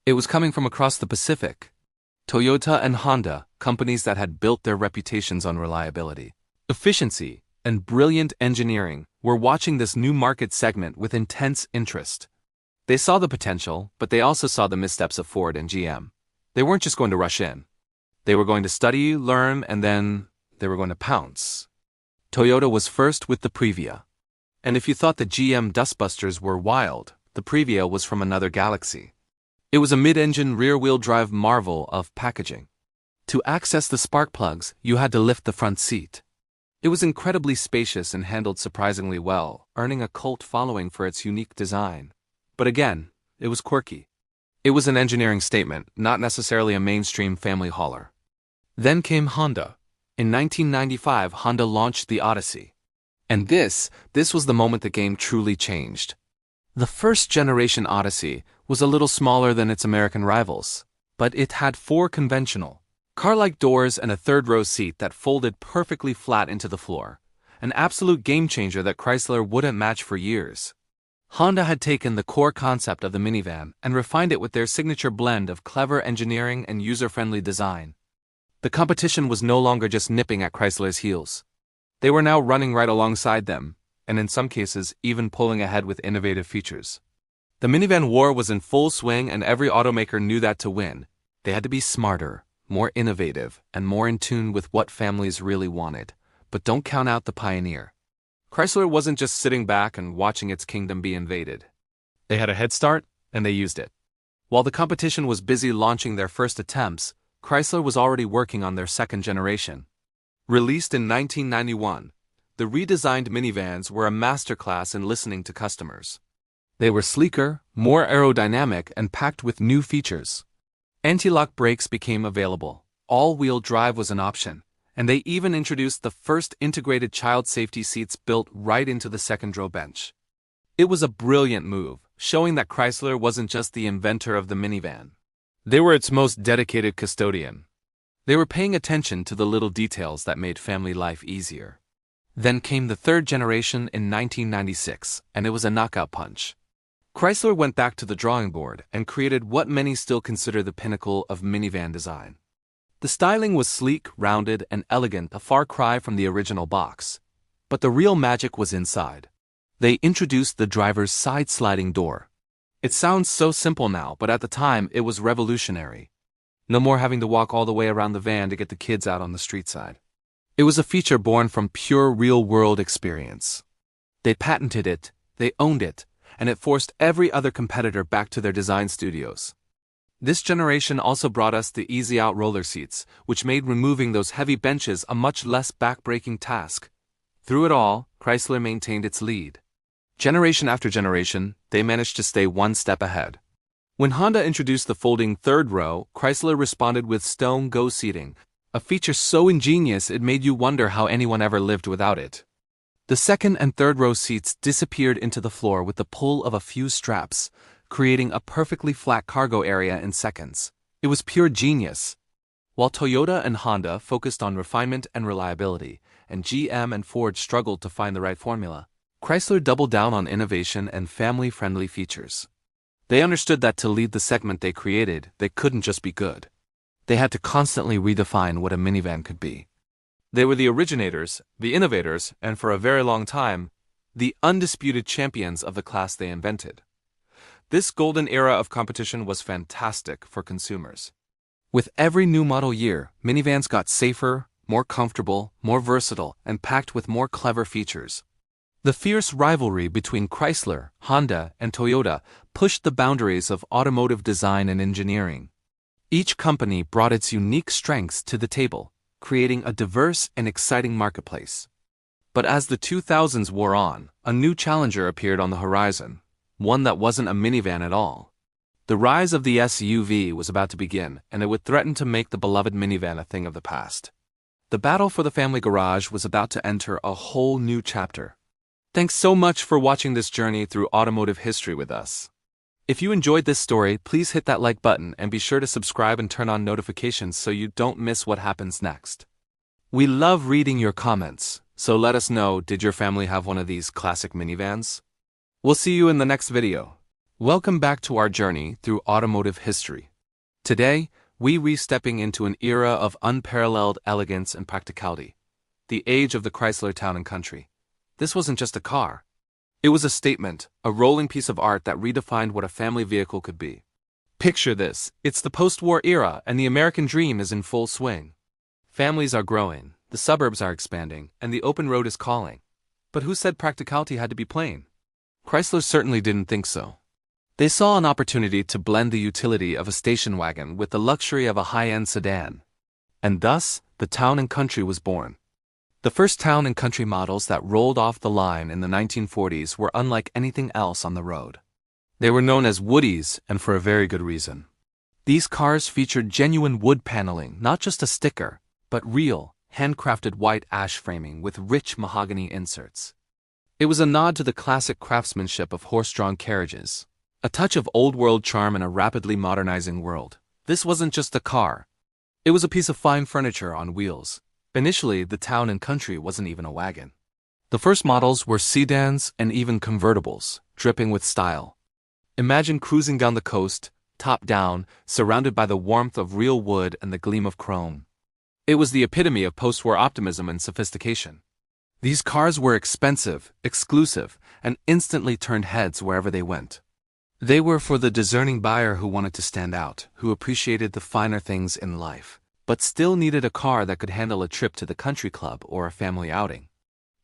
It was coming from across the Pacific. Toyota and Honda, companies that had built their reputations on reliability, efficiency, and brilliant engineering, were watching this new market segment with intense interest. They saw the potential, but they also saw the missteps of Ford and GM. They weren't just going to rush in. They were going to study, learn, and then they were going to pounce. Toyota was first with the Previa. And if you thought the GM dustbusters were wild, the Previa was from another galaxy. It was a mid-engine rear-wheel drive marvel of packaging. To access the spark plugs, you had to lift the front seat. It was incredibly spacious and handled surprisingly well, earning a cult following for its unique design. But again, it was quirky. It was an engineering statement, not necessarily a mainstream family hauler. Then came Honda. In 1995, Honda launched the Odyssey. And this was the moment the game truly changed. The first-generation Odyssey was a little smaller than its American rivals, but it had 4 conventional, car-like doors and a third-row seat that folded perfectly flat into the floor, an absolute game-changer that Chrysler wouldn't match for years. Honda had taken the core concept of the minivan and refined it with their signature blend of clever engineering and user-friendly design. The competition was no longer just nipping at Chrysler's heels. They were now running right alongside them, and in some cases, even pulling ahead with innovative features. The minivan war was in full swing, and every automaker knew that to win, they had to be smarter, more innovative, and more in tune with what families really wanted. But don't count out the pioneer. Chrysler wasn't just sitting back and watching its kingdom be invaded. They had a head start, and they used it. While the competition was busy launching their first attempts, Chrysler was already working on their second generation. Released in 1991, the redesigned minivans were a masterclass in listening to customers. They were sleeker, more aerodynamic, and packed with new features. Anti-lock brakes became available, All-wheel drive was an option, and they even introduced the first integrated child safety seats built right into the second-row bench. It was a brilliant move, showing that Chrysler wasn't just the inventor of the minivan. They were its most dedicated custodian. They were paying attention to the little details that made family life easier. Then came the third generation in 1996, and it was a knockout punch. Chrysler went back to the drawing board and created what many still consider the pinnacle of minivan design. The styling was sleek, rounded, and elegant, a far cry from the original box. But the real magic was inside. They introduced the driver's side-sliding door. It sounds so simple now, but at the time it was revolutionary. No more having to walk all the way around the van to get the kids out on the street side. It was a feature born from pure real-world experience. They patented it, they owned it, and it forced every other competitor back to their design studios. This generation also brought us the easy-out roller seats, which made removing those heavy benches a much less back-breaking task. Through it all, Chrysler maintained its lead. Generation after generation, they managed to stay one step ahead. When Honda introduced the folding third row, Chrysler responded with stone go seating, a feature so ingenious it made you wonder how anyone ever lived without it. The second and third row seats disappeared into the floor with the pull of a few straps, creating a perfectly flat cargo area in seconds. It was pure genius. While Toyota and Honda focused on refinement and reliability, and GM and Ford struggled to find the right formula, Chrysler doubled down on innovation and family-friendly features. They understood that to lead the segment they created, they couldn't just be good. They had to constantly redefine what a minivan could be. They were the originators, the innovators, and for a very long time, the undisputed champions of the class they invented. This golden era of competition was fantastic for consumers. With every new model year, minivans got safer, more comfortable, more versatile, and packed with more clever features. The fierce rivalry between Chrysler, Honda, and Toyota pushed the boundaries of automotive design and engineering. Each company brought its unique strengths to the table, creating a diverse and exciting marketplace. But as the 2000s wore on, a new challenger appeared on the horizon, one that wasn't a minivan at all. The rise of the SUV was about to begin, and it would threaten to make the beloved minivan a thing of the past. The battle for the family garage was about to enter a whole new chapter. Thanks so much for watching this journey through automotive history with us. If you enjoyed this story, please hit that like button and be sure to subscribe and turn on notifications so you don't miss what happens next. We love reading your comments, so let us know, did your family have one of these classic minivans? We'll see you in the next video. Welcome back to our journey through automotive history. Today, we re-stepping into an era of unparalleled elegance and practicality, the age of the Chrysler Town and Country. This wasn't just a car. It was a statement, a rolling piece of art that redefined what a family vehicle could be. Picture this, it's the post-war era and the American dream is in full swing. Families are growing, the suburbs are expanding, and the open road is calling. But who said practicality had to be plain? Chrysler certainly didn't think so. They saw an opportunity to blend the utility of a station wagon with the luxury of a high-end sedan. And thus, the Town and Country was born. The first Town and Country models that rolled off the line in the 1940s were unlike anything else on the road. They were known as woodies, and for a very good reason. These cars featured genuine wood paneling, not just a sticker, but real, handcrafted white ash framing with rich mahogany inserts. It was a nod to the classic craftsmanship of horse-drawn carriages, a touch of old-world charm in a rapidly modernizing world. This wasn't just a car. It was a piece of fine furniture on wheels. Initially, the Town and Country wasn't even a wagon. The first models were sedans and even convertibles, dripping with style. Imagine cruising down the coast, top down, surrounded by the warmth of real wood and the gleam of chrome. It was the epitome of post-war optimism and sophistication. These cars were expensive, exclusive, and instantly turned heads wherever they went. They were for the discerning buyer who wanted to stand out, who appreciated the finer things in life, but still needed a car that could handle a trip to the country club or a family outing.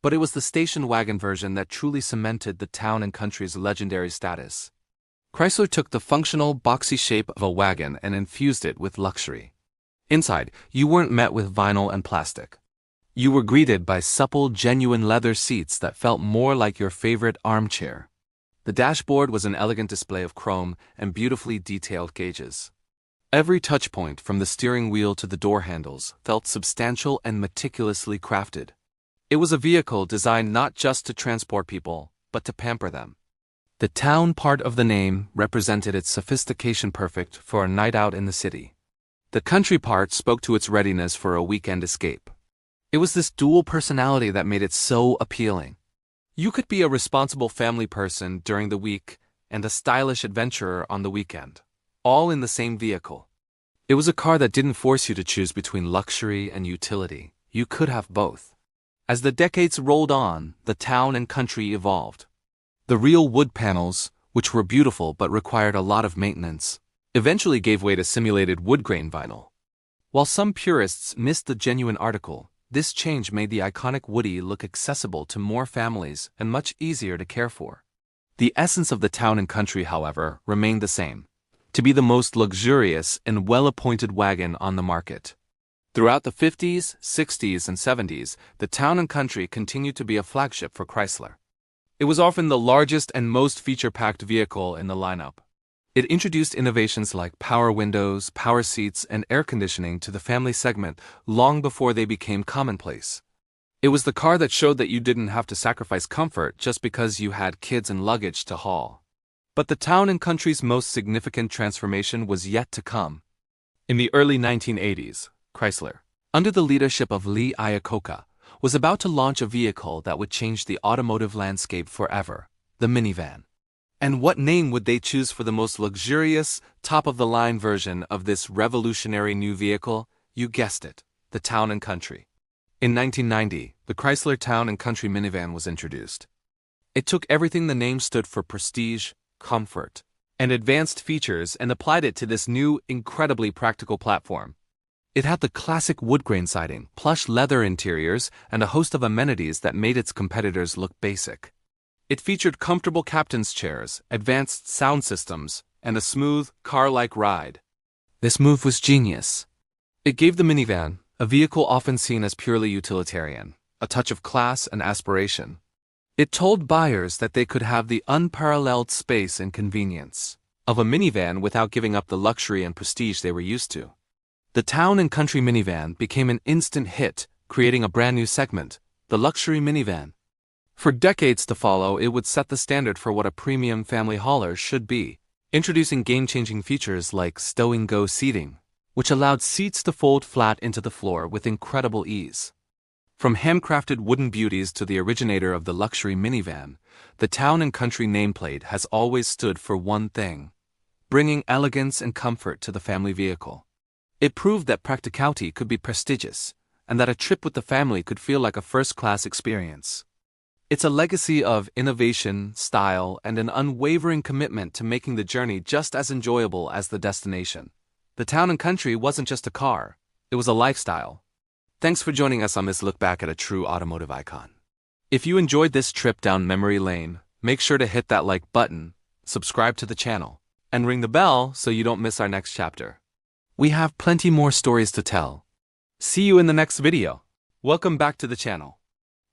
But it was the station wagon version that truly cemented the Town and Country's legendary status. Chrysler took the functional, boxy shape of a wagon and infused it with luxury. Inside, you weren't met with vinyl and plastic. You were greeted by supple, genuine leather seats that felt more like your favorite armchair. The dashboard was an elegant display of chrome and beautifully detailed gauges. Every touchpoint, from the steering wheel to the door handles, felt substantial and meticulously crafted. It was a vehicle designed not just to transport people, but to pamper them. The town part of the name represented its sophistication, perfect for a night out in the city. The country part spoke to its readiness for a weekend escape. It was this dual personality that made it so appealing. You could be a responsible family person during the week and a stylish adventurer on the weekend, all in the same vehicle. It was a car that didn't force you to choose between luxury and utility. You could have both. As the decades rolled on, the town and country evolved. The real wood panels, which were beautiful but required a lot of maintenance, eventually gave way to simulated wood grain vinyl. While some purists missed the genuine article, this change made the iconic Woody look accessible to more families and much easier to care for. The essence of the town and country, however, remained the same: to be the most luxurious and well-appointed wagon on the market. Throughout the 50s, 60s, and 70s, the town and country continued to be a flagship for Chrysler. It was often the largest and most feature-packed vehicle in the lineup. It introduced innovations like power windows, power seats, and air conditioning to the family segment long before they became commonplace. It was the car that showed that you didn't have to sacrifice comfort just because you had kids and luggage to haul. But the town and country's most significant transformation was yet to come. In the early 1980s, Chrysler, under the leadership of Lee Iacocca, was about to launch a vehicle that would change the automotive landscape forever: the minivan. And what name would they choose for the most luxurious, top-of-the-line version of this revolutionary new vehicle? You guessed it, the Town & Country. In 1990, the Chrysler Town & Country Minivan was introduced. It took everything the name stood for: prestige, comfort, and advanced features, and applied it to this new, incredibly practical platform. It had the classic wood grain siding, plush leather interiors, and a host of amenities that made its competitors look basic. It featured comfortable captain's chairs, advanced sound systems, and a smooth, car-like ride. This move was genius. It gave the minivan, a vehicle often seen as purely utilitarian, a touch of class and aspiration. It told buyers that they could have the unparalleled space and convenience of a minivan without giving up the luxury and prestige they were used to. The Town & Country Minivan became an instant hit, creating a brand new segment: the luxury minivan. For decades to follow, it would set the standard for what a premium family hauler should be, introducing game-changing features like stow-and-go seating, which allowed seats to fold flat into the floor with incredible ease. From handcrafted wooden beauties to the originator of the luxury minivan, the Town & Country nameplate has always stood for one thing: bringing elegance and comfort to the family vehicle. It proved that practicality could be prestigious, and that a trip with the family could feel like a first-class experience. It's a legacy of innovation, style, and an unwavering commitment to making the journey just as enjoyable as the destination. The Town & Country wasn't just a car, it was a lifestyle. Thanks for joining us on this look back at a true automotive icon. If you enjoyed this trip down memory lane, make sure to hit that like button, subscribe to the channel, and ring the bell so you don't miss our next chapter. We have plenty more stories to tell. See you in the next video. Welcome back to the channel.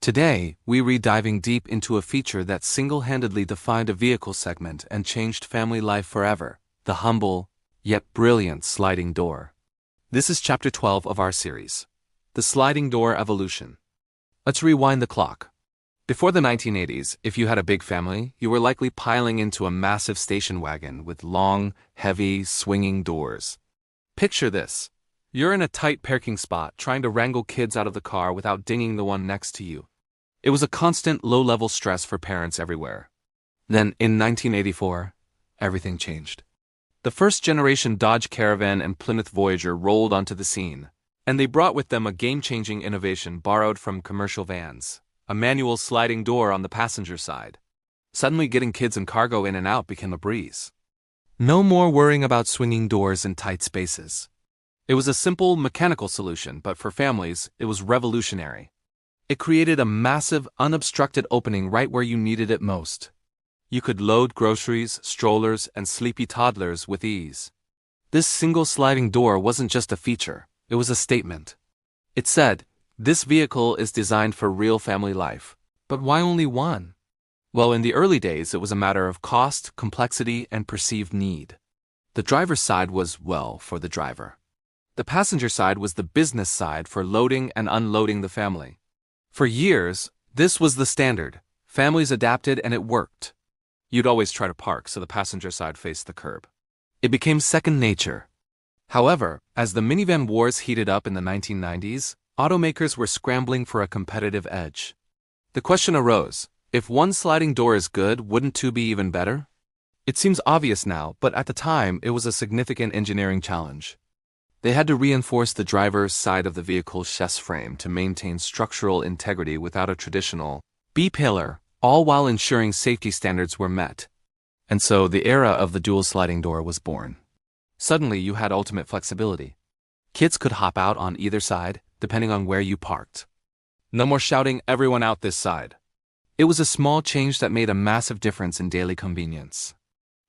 Today, we're diving deep into a feature that single-handedly defined a vehicle segment and changed family life forever: the humble, yet brilliant sliding door. This is Chapter 12 of our series, The Sliding Door Evolution. Let's rewind the clock. Before the 1980s, if you had a big family, you were likely piling into a massive station wagon with long, heavy, swinging doors. Picture this. You're in a tight parking spot trying to wrangle kids out of the car without dinging the one next to you. It was a constant low-level stress for parents everywhere. Then, in 1984, everything changed. The first-generation Dodge Caravan and Plymouth Voyager rolled onto the scene, and they brought with them a game-changing innovation borrowed from commercial vans: a manual sliding door on the passenger side. Suddenly, getting kids and cargo in and out became a breeze. No more worrying about swinging doors in tight spaces. It was a simple, mechanical solution, but for families, it was revolutionary. It created a massive, unobstructed opening right where you needed it most. You could load groceries, strollers, and sleepy toddlers with ease. This single sliding door wasn't just a feature, it was a statement. It said, "This vehicle is designed for real family life." But why only one? Well, in the early days, it was a matter of cost, complexity, and perceived need. The driver's side was, well, for the driver. The passenger side was the business side for loading and unloading the family. For years, this was the standard. Families adapted and it worked. You'd always try to park so the passenger side faced the curb. It became second nature. However, as the minivan wars heated up in the 1990s, automakers were scrambling for a competitive edge. The question arose, if one sliding door is good, wouldn't two be even better? It seems obvious now, but at the time, it was a significant engineering challenge. They had to reinforce the driver's side of the vehicle's chassis frame to maintain structural integrity without a traditional B-pillar, all while ensuring safety standards were met. And so the era of the dual sliding door was born. Suddenly you had ultimate flexibility. Kids could hop out on either side, depending on where you parked. No more shouting everyone out this side. It was a small change that made a massive difference in daily convenience.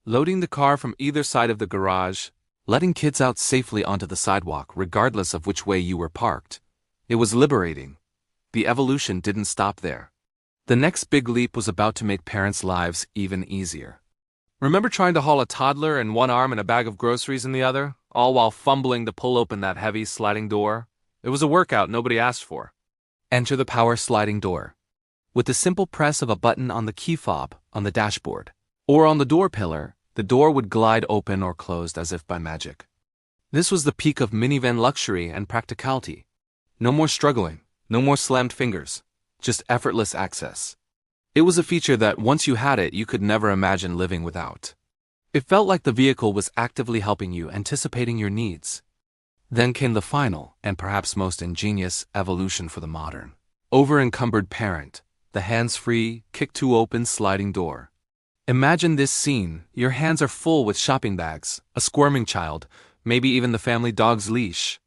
Loading the car from either side of the garage, letting kids out safely onto the sidewalk regardless of which way you were parked. It was liberating. The evolution didn't stop there. The next big leap was about to make parents' lives even easier. Remember trying to haul a toddler in one arm and a bag of groceries in the other, all while fumbling to pull open that heavy sliding door? It was a workout nobody asked for. Enter the power sliding door. With the simple press of a button on the key fob on the dashboard, or on the door pillar, the door would glide open or closed as if by magic. This was the peak of minivan luxury and practicality. No more struggling, no more slammed fingers, just effortless access. It was a feature that once you had it, you could never imagine living without. It felt like the vehicle was actively helping you, anticipating your needs. Then came the final, and perhaps most ingenious, evolution for the modern, over-encumbered parent, the hands-free, kick-to-open sliding door. Imagine this scene. Your hands are full with shopping bags, a squirming child, maybe even the family dog's leash.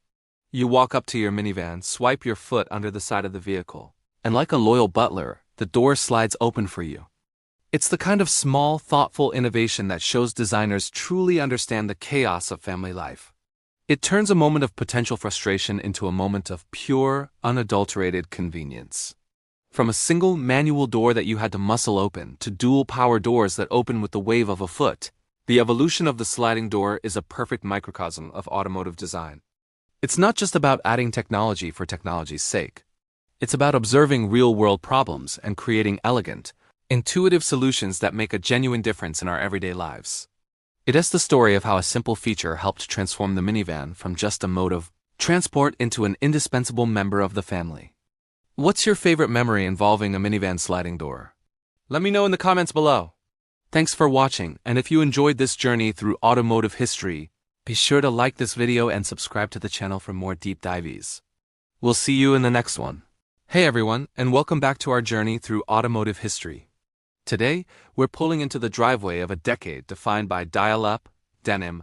You walk up to your minivan, swipe your foot under the side of the vehicle, and like a loyal butler, the door slides open for you. It's the kind of small, thoughtful innovation that shows designers truly understand the chaos of family life. It turns a moment of potential frustration into a moment of pure, unadulterated convenience. From a single manual door that you had to muscle open to dual power doors that open with the wave of a foot, the evolution of the sliding door is a perfect microcosm of automotive design. It's not just about adding technology for technology's sake. It's about observing real-world problems and creating elegant, intuitive solutions that make a genuine difference in our everyday lives. It is the story of how a simple feature helped transform the minivan from just a mode of transport into an indispensable member of the family. What's your favorite memory involving a minivan sliding door? Let me know in the comments below. Thanks for watching, and if you enjoyed this journey through automotive history, be sure to like this video and subscribe to the channel for more deep dives. We'll see you in the next one. Hey everyone, and welcome back to our journey through automotive history. Today, we're pulling into the driveway of a decade defined by dial-up, denim,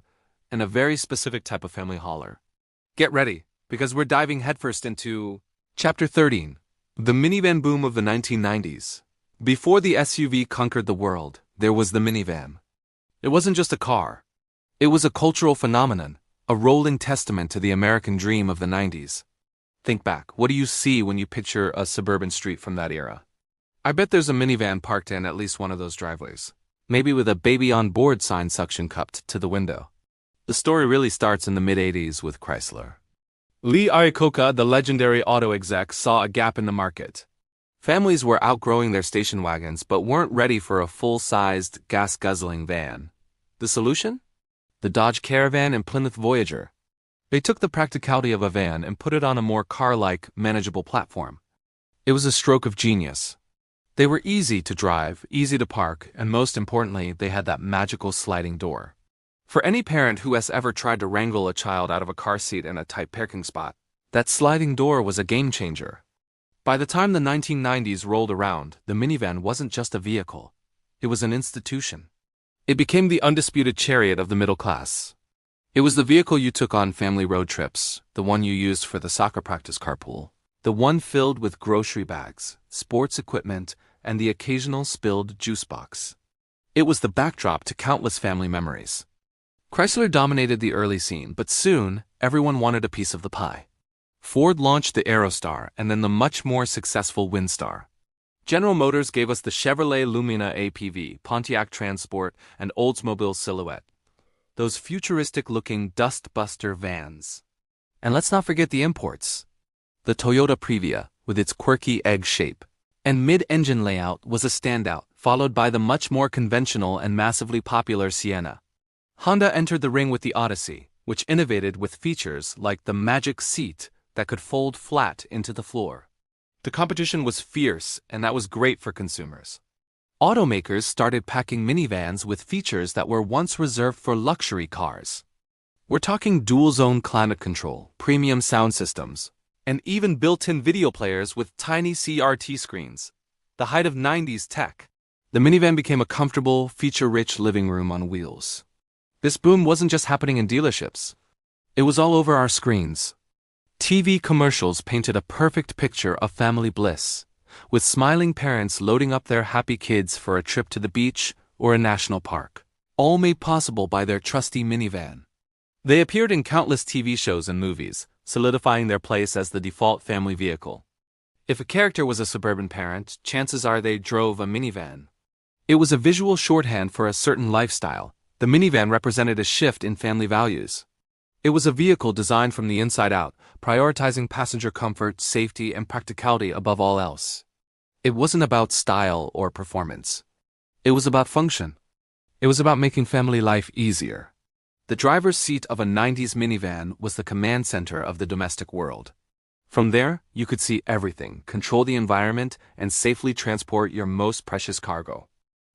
and a very specific type of family hauler. Get ready, because we're diving headfirst into Chapter 13, the minivan boom of the 1990s. Before the SUV conquered the world, there was the minivan. It wasn't just a car. It was a cultural phenomenon, a rolling testament to the American dream of the 90s. Think back, what do you see when you picture a suburban street from that era? I bet there's a minivan parked in at least one of those driveways, maybe with a baby on board sign suction cupped to the window. The story really starts in the mid-80s with Chrysler. Lee Iacocca, the legendary auto exec, saw a gap in the market. Families were outgrowing their station wagons but weren't ready for a full-sized, gas-guzzling van. The solution? The Dodge Caravan and Plymouth Voyager. They took the practicality of a van and put it on a more car-like, manageable platform. It was a stroke of genius. They were easy to drive, easy to park, and most importantly, they had that magical sliding door. For any parent who has ever tried to wrangle a child out of a car seat in a tight parking spot, that sliding door was a game changer. By the time the 1990s rolled around, the minivan wasn't just a vehicle. It was an institution. It became the undisputed chariot of the middle class. It was the vehicle you took on family road trips, the one you used for the soccer practice carpool, the one filled with grocery bags, sports equipment, and the occasional spilled juice box. It was the backdrop to countless family memories. Chrysler dominated the early scene, but soon, everyone wanted a piece of the pie. Ford launched the Aerostar and then the much more successful Windstar. General Motors gave us the Chevrolet Lumina APV, Pontiac Transport, and Oldsmobile Silhouette. those futuristic-looking dust-buster vans. And let's not forget the imports. The Toyota Previa, with its quirky egg shape and mid-engine layout, was a standout, followed by the much more conventional and massively popular Sienna. Honda entered the ring with the Odyssey, which innovated with features like the magic seat that could fold flat into the floor. The competition was fierce, and that was great for consumers. Automakers started packing minivans with features that were once reserved for luxury cars. We're talking dual-zone climate control, premium sound systems, and even built-in video players with tiny CRT screens. The height of 90s tech. The minivan became a comfortable, feature-rich living room on wheels. This boom wasn't just happening in dealerships. It was all over our screens. TV commercials painted a perfect picture of family bliss, with smiling parents loading up their happy kids for a trip to the beach or a national park, all made possible by their trusty minivan. They appeared in countless TV shows and movies, solidifying their place as the default family vehicle. If a character was a suburban parent, chances are they drove a minivan. It was a visual shorthand for a certain lifestyle. The minivan represented a shift in family values. It was a vehicle designed from the inside out, prioritizing passenger comfort, safety, and practicality above all else. It wasn't about style or performance. It was about function. It was about making family life easier. The driver's seat of a 90s minivan was the command center of the domestic world. From there, you could see everything, control the environment, and safely transport your most precious cargo.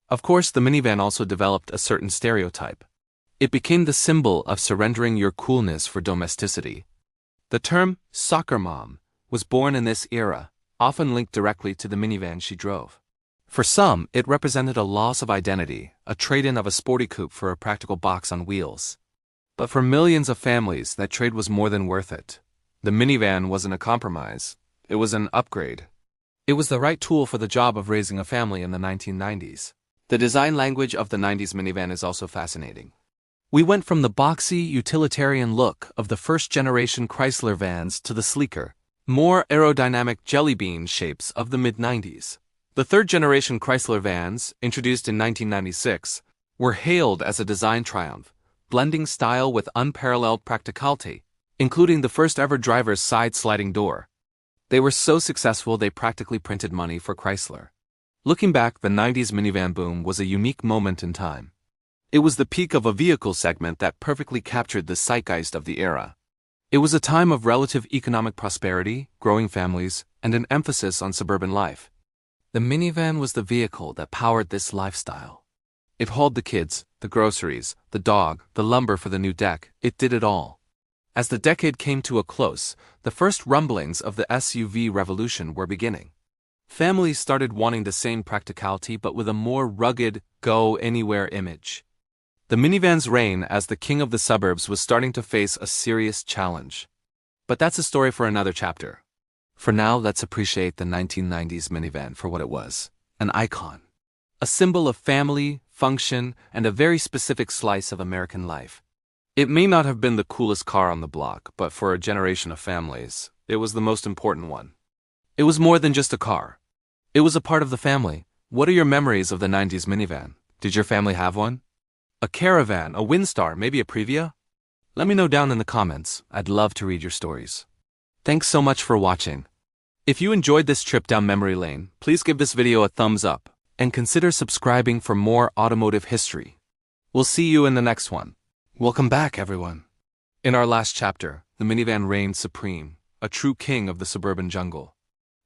Of course, the minivan also developed a certain stereotype. It became the symbol of surrendering your coolness for domesticity. The term soccer mom was born in this era, often linked directly to the minivan she drove. For some, it represented a loss of identity, a trade-in of a sporty coupe for a practical box on wheels. But for millions of families, that trade was more than worth it. The minivan wasn't a compromise. It was an upgrade. It was the right tool for the job of raising a family in the 1990s. The design language of the 90s minivan is also fascinating. We went from the boxy, utilitarian look of the first-generation Chrysler vans to the sleeker, more aerodynamic jelly bean shapes of the mid-90s. The third-generation Chrysler vans, introduced in 1996, were hailed as a design triumph, blending style with unparalleled practicality, including the first-ever driver's side sliding door. They were so successful they practically printed money for Chrysler. Looking back, the 90s minivan boom was a unique moment in time. It was the peak of a vehicle segment that perfectly captured the zeitgeist of the era. It was a time of relative economic prosperity, growing families, and an emphasis on suburban life. The minivan was the vehicle that powered this lifestyle. It hauled the kids, the groceries, the dog, the lumber for the new deck. It did it all. As the decade came to a close, the first rumblings of the SUV revolution were beginning. Families started wanting the same practicality but with a more rugged, go-anywhere image. The minivan's reign as the king of the suburbs was starting to face a serious challenge. But that's a story for another chapter. For now, let's appreciate the 1990s minivan for what it was: an icon. A symbol of family, function, and a very specific slice of American life. It may not have been the coolest car on the block, but for a generation of families, it was the most important one. It was more than just a car. It was a part of the family. What are your memories of the 90s minivan? Did your family have one? A Caravan, a Windstar, maybe a Previa? Let me know down in the comments. I'd love to read your stories. Thanks so much for watching. If you enjoyed this trip down memory lane, please give this video a thumbs up and consider subscribing for more automotive history. We'll see you in the next one. Welcome back, everyone. In our last chapter, the minivan reigned supreme, a true king of the suburban jungle.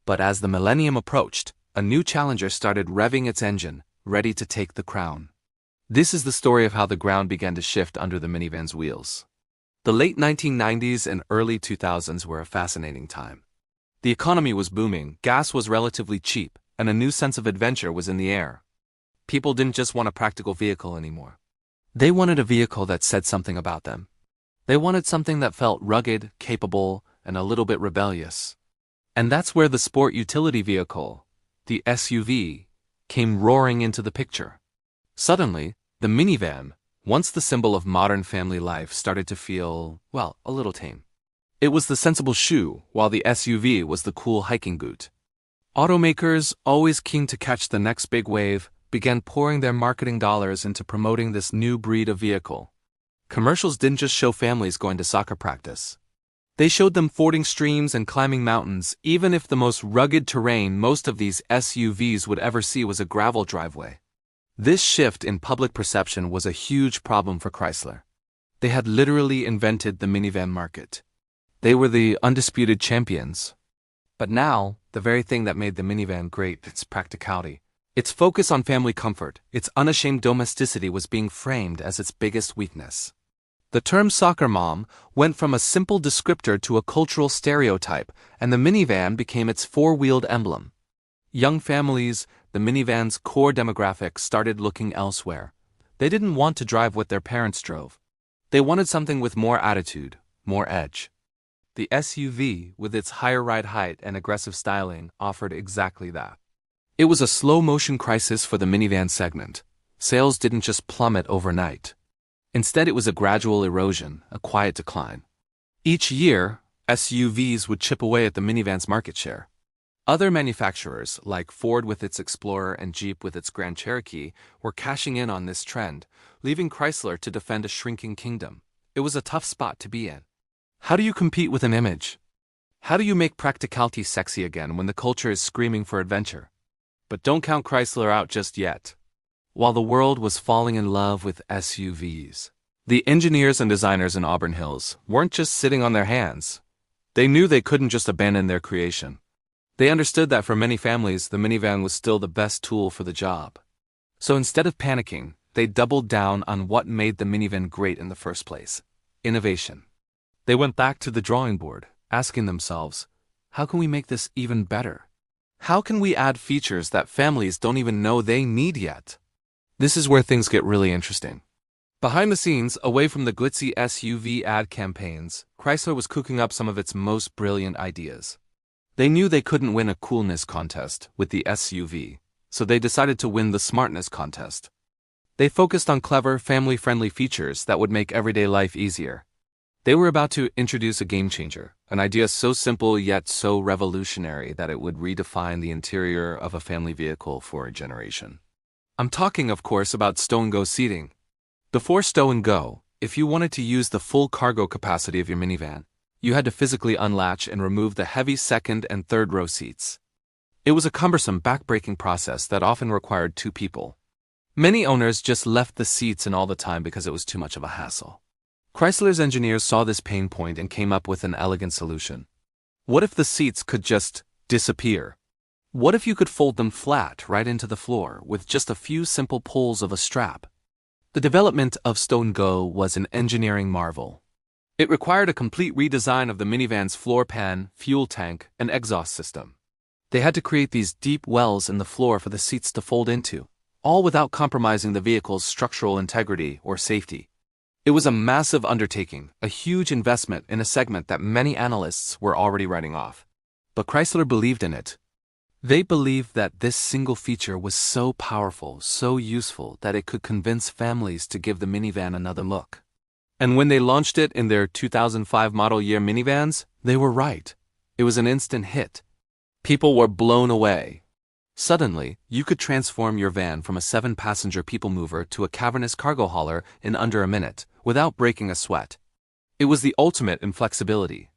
But as the millennium approached, a new challenger started revving its engine, ready to take the crown. This is the story of how the ground began to shift under the minivan's wheels. The late 1990s and early 2000s were a fascinating time. The economy was booming, gas was relatively cheap, and a new sense of adventure was in the air. People didn't just want a practical vehicle anymore. They wanted a vehicle that said something about them. They wanted something that felt rugged, capable, and a little bit rebellious. And that's where the sport utility vehicle, the SUV, came roaring into the picture. Suddenly, the minivan, once the symbol of modern family life, started to feel, well, a little tame. It was the sensible shoe, while the SUV was the cool hiking boot. Automakers, always keen to catch the next big wave, began pouring their marketing dollars into promoting this new breed of vehicle. Commercials didn't just show families going to soccer practice. They showed them fording streams and climbing mountains, even if the most rugged terrain most of these SUVs would ever see was a gravel driveway. This shift in public perception was a huge problem for Chrysler. They had literally invented the minivan market. They were the undisputed champions. But now, the very thing that made the minivan great, its practicality, its focus on family comfort, its unashamed domesticity was being framed as its biggest weakness. The term soccer mom went from a simple descriptor to a cultural stereotype, and the minivan became its four-wheeled emblem. Young families, the minivan's core demographic, started looking elsewhere. They didn't want to drive what their parents drove. They wanted something with more attitude, more edge. The SUV, with its higher ride height and aggressive styling, offered exactly that. It was a slow-motion crisis for the minivan segment. Sales didn't just plummet overnight. Instead, it was a gradual erosion, a quiet decline. Each year, SUVs would chip away at the minivan's market share. Other manufacturers, like Ford with its Explorer and Jeep with its Grand Cherokee, were cashing in on this trend, leaving Chrysler to defend a shrinking kingdom. It was a tough spot to be in. How do you compete with an image? How do you make practicality sexy again when the culture is screaming for adventure? But don't count Chrysler out just yet. While the world was falling in love with SUVs, the engineers and designers in Auburn Hills weren't just sitting on their hands. They knew they couldn't just abandon their creation. They understood that for many families, the minivan was still the best tool for the job. So instead of panicking, they doubled down on what made the minivan great in the first place: innovation. They went back to the drawing board, asking themselves, how can we make this even better? How can we add features that families don't even know they need yet? This is where things get really interesting. Behind the scenes, away from the glitzy SUV ad campaigns, Chrysler was cooking up some of its most brilliant ideas. They knew they couldn't win a coolness contest with the SUV, so they decided to win the smartness contest. They focused on clever, family-friendly features that would make everyday life easier. They were about to introduce a game-changer, an idea so simple yet so revolutionary that it would redefine the interior of a family vehicle for a generation. I'm talking, of course, about stow-and-go seating. Before stow-and-go, if you wanted to use the full cargo capacity of your minivan, you had to physically unlatch and remove the heavy second and third row seats. It was a cumbersome, back-breaking process that often required two people. Many owners just left the seats in all the time because it was too much of a hassle. Chrysler's engineers saw this pain point and came up with an elegant solution. What if the seats could just disappear? What if you could fold them flat right into the floor with just a few simple pulls of a strap? The development of stow-and-go was an engineering marvel. It required a complete redesign of the minivan's floor pan, fuel tank, and exhaust system. They had to create these deep wells in the floor for the seats to fold into, all without compromising the vehicle's structural integrity or safety. It was a massive undertaking, a huge investment in a segment that many analysts were already writing off. But Chrysler believed in it. They believed that this single feature was so powerful, so useful, that it could convince families to give the minivan another look. And when they launched it in their 2005 model year minivans, they were right. It was an instant hit. People were blown away. Suddenly, you could transform your van from a 7-passenger people mover to a cavernous cargo hauler in under a minute, without breaking a sweat. It was the ultimate in flexibility.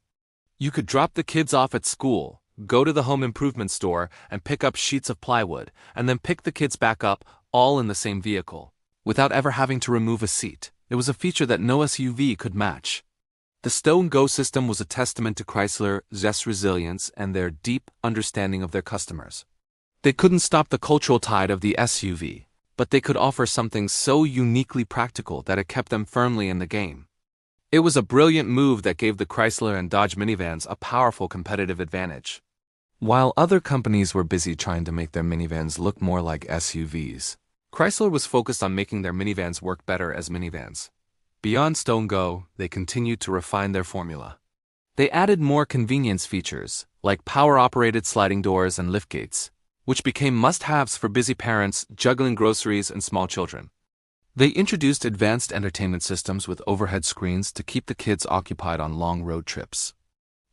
You could drop the kids off at school, go to the home improvement store, and pick up sheets of plywood, and then pick the kids back up, all in the same vehicle, without ever having to remove a seat. It was a feature that no SUV could match. The stow-and-go system was a testament to Chrysler's resilience and their deep understanding of their customers. They couldn't stop the cultural tide of the SUV, but they could offer something so uniquely practical that it kept them firmly in the game. It was a brilliant move that gave the Chrysler and Dodge minivans a powerful competitive advantage. While other companies were busy trying to make their minivans look more like SUVs, Chrysler was focused on making their minivans work better as minivans. Beyond stow-and-go, they continued to refine their formula. They added more convenience features, like power-operated sliding doors and liftgates, which became must-haves for busy parents juggling groceries and small children. They introduced advanced entertainment systems with overhead screens to keep the kids occupied on long road trips.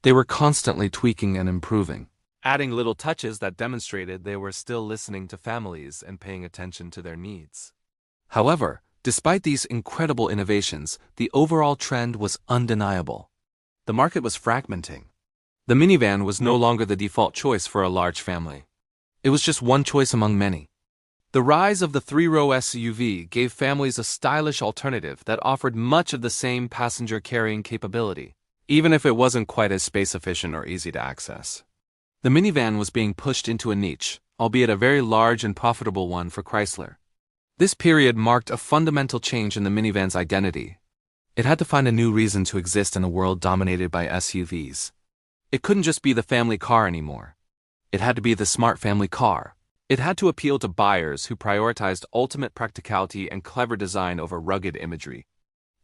They were constantly tweaking and improving, adding little touches that demonstrated they were still listening to families and paying attention to their needs. However, Despite these incredible innovations, the overall trend was undeniable. The market was fragmenting. The minivan was no longer the default choice for a large family. It was just one choice among many. The rise of the three-row SUV gave families a stylish alternative that offered much of the same passenger-carrying capability, even if it wasn't quite as space-efficient or easy to access. The minivan was being pushed into a niche, albeit a very large and profitable one for Chrysler. This period marked a fundamental change in the minivan's identity. It had to find a new reason to exist in a world dominated by SUVs. It couldn't just be the family car anymore. It had to be the smart family car. It had to appeal to buyers who prioritized ultimate practicality and clever design over rugged imagery.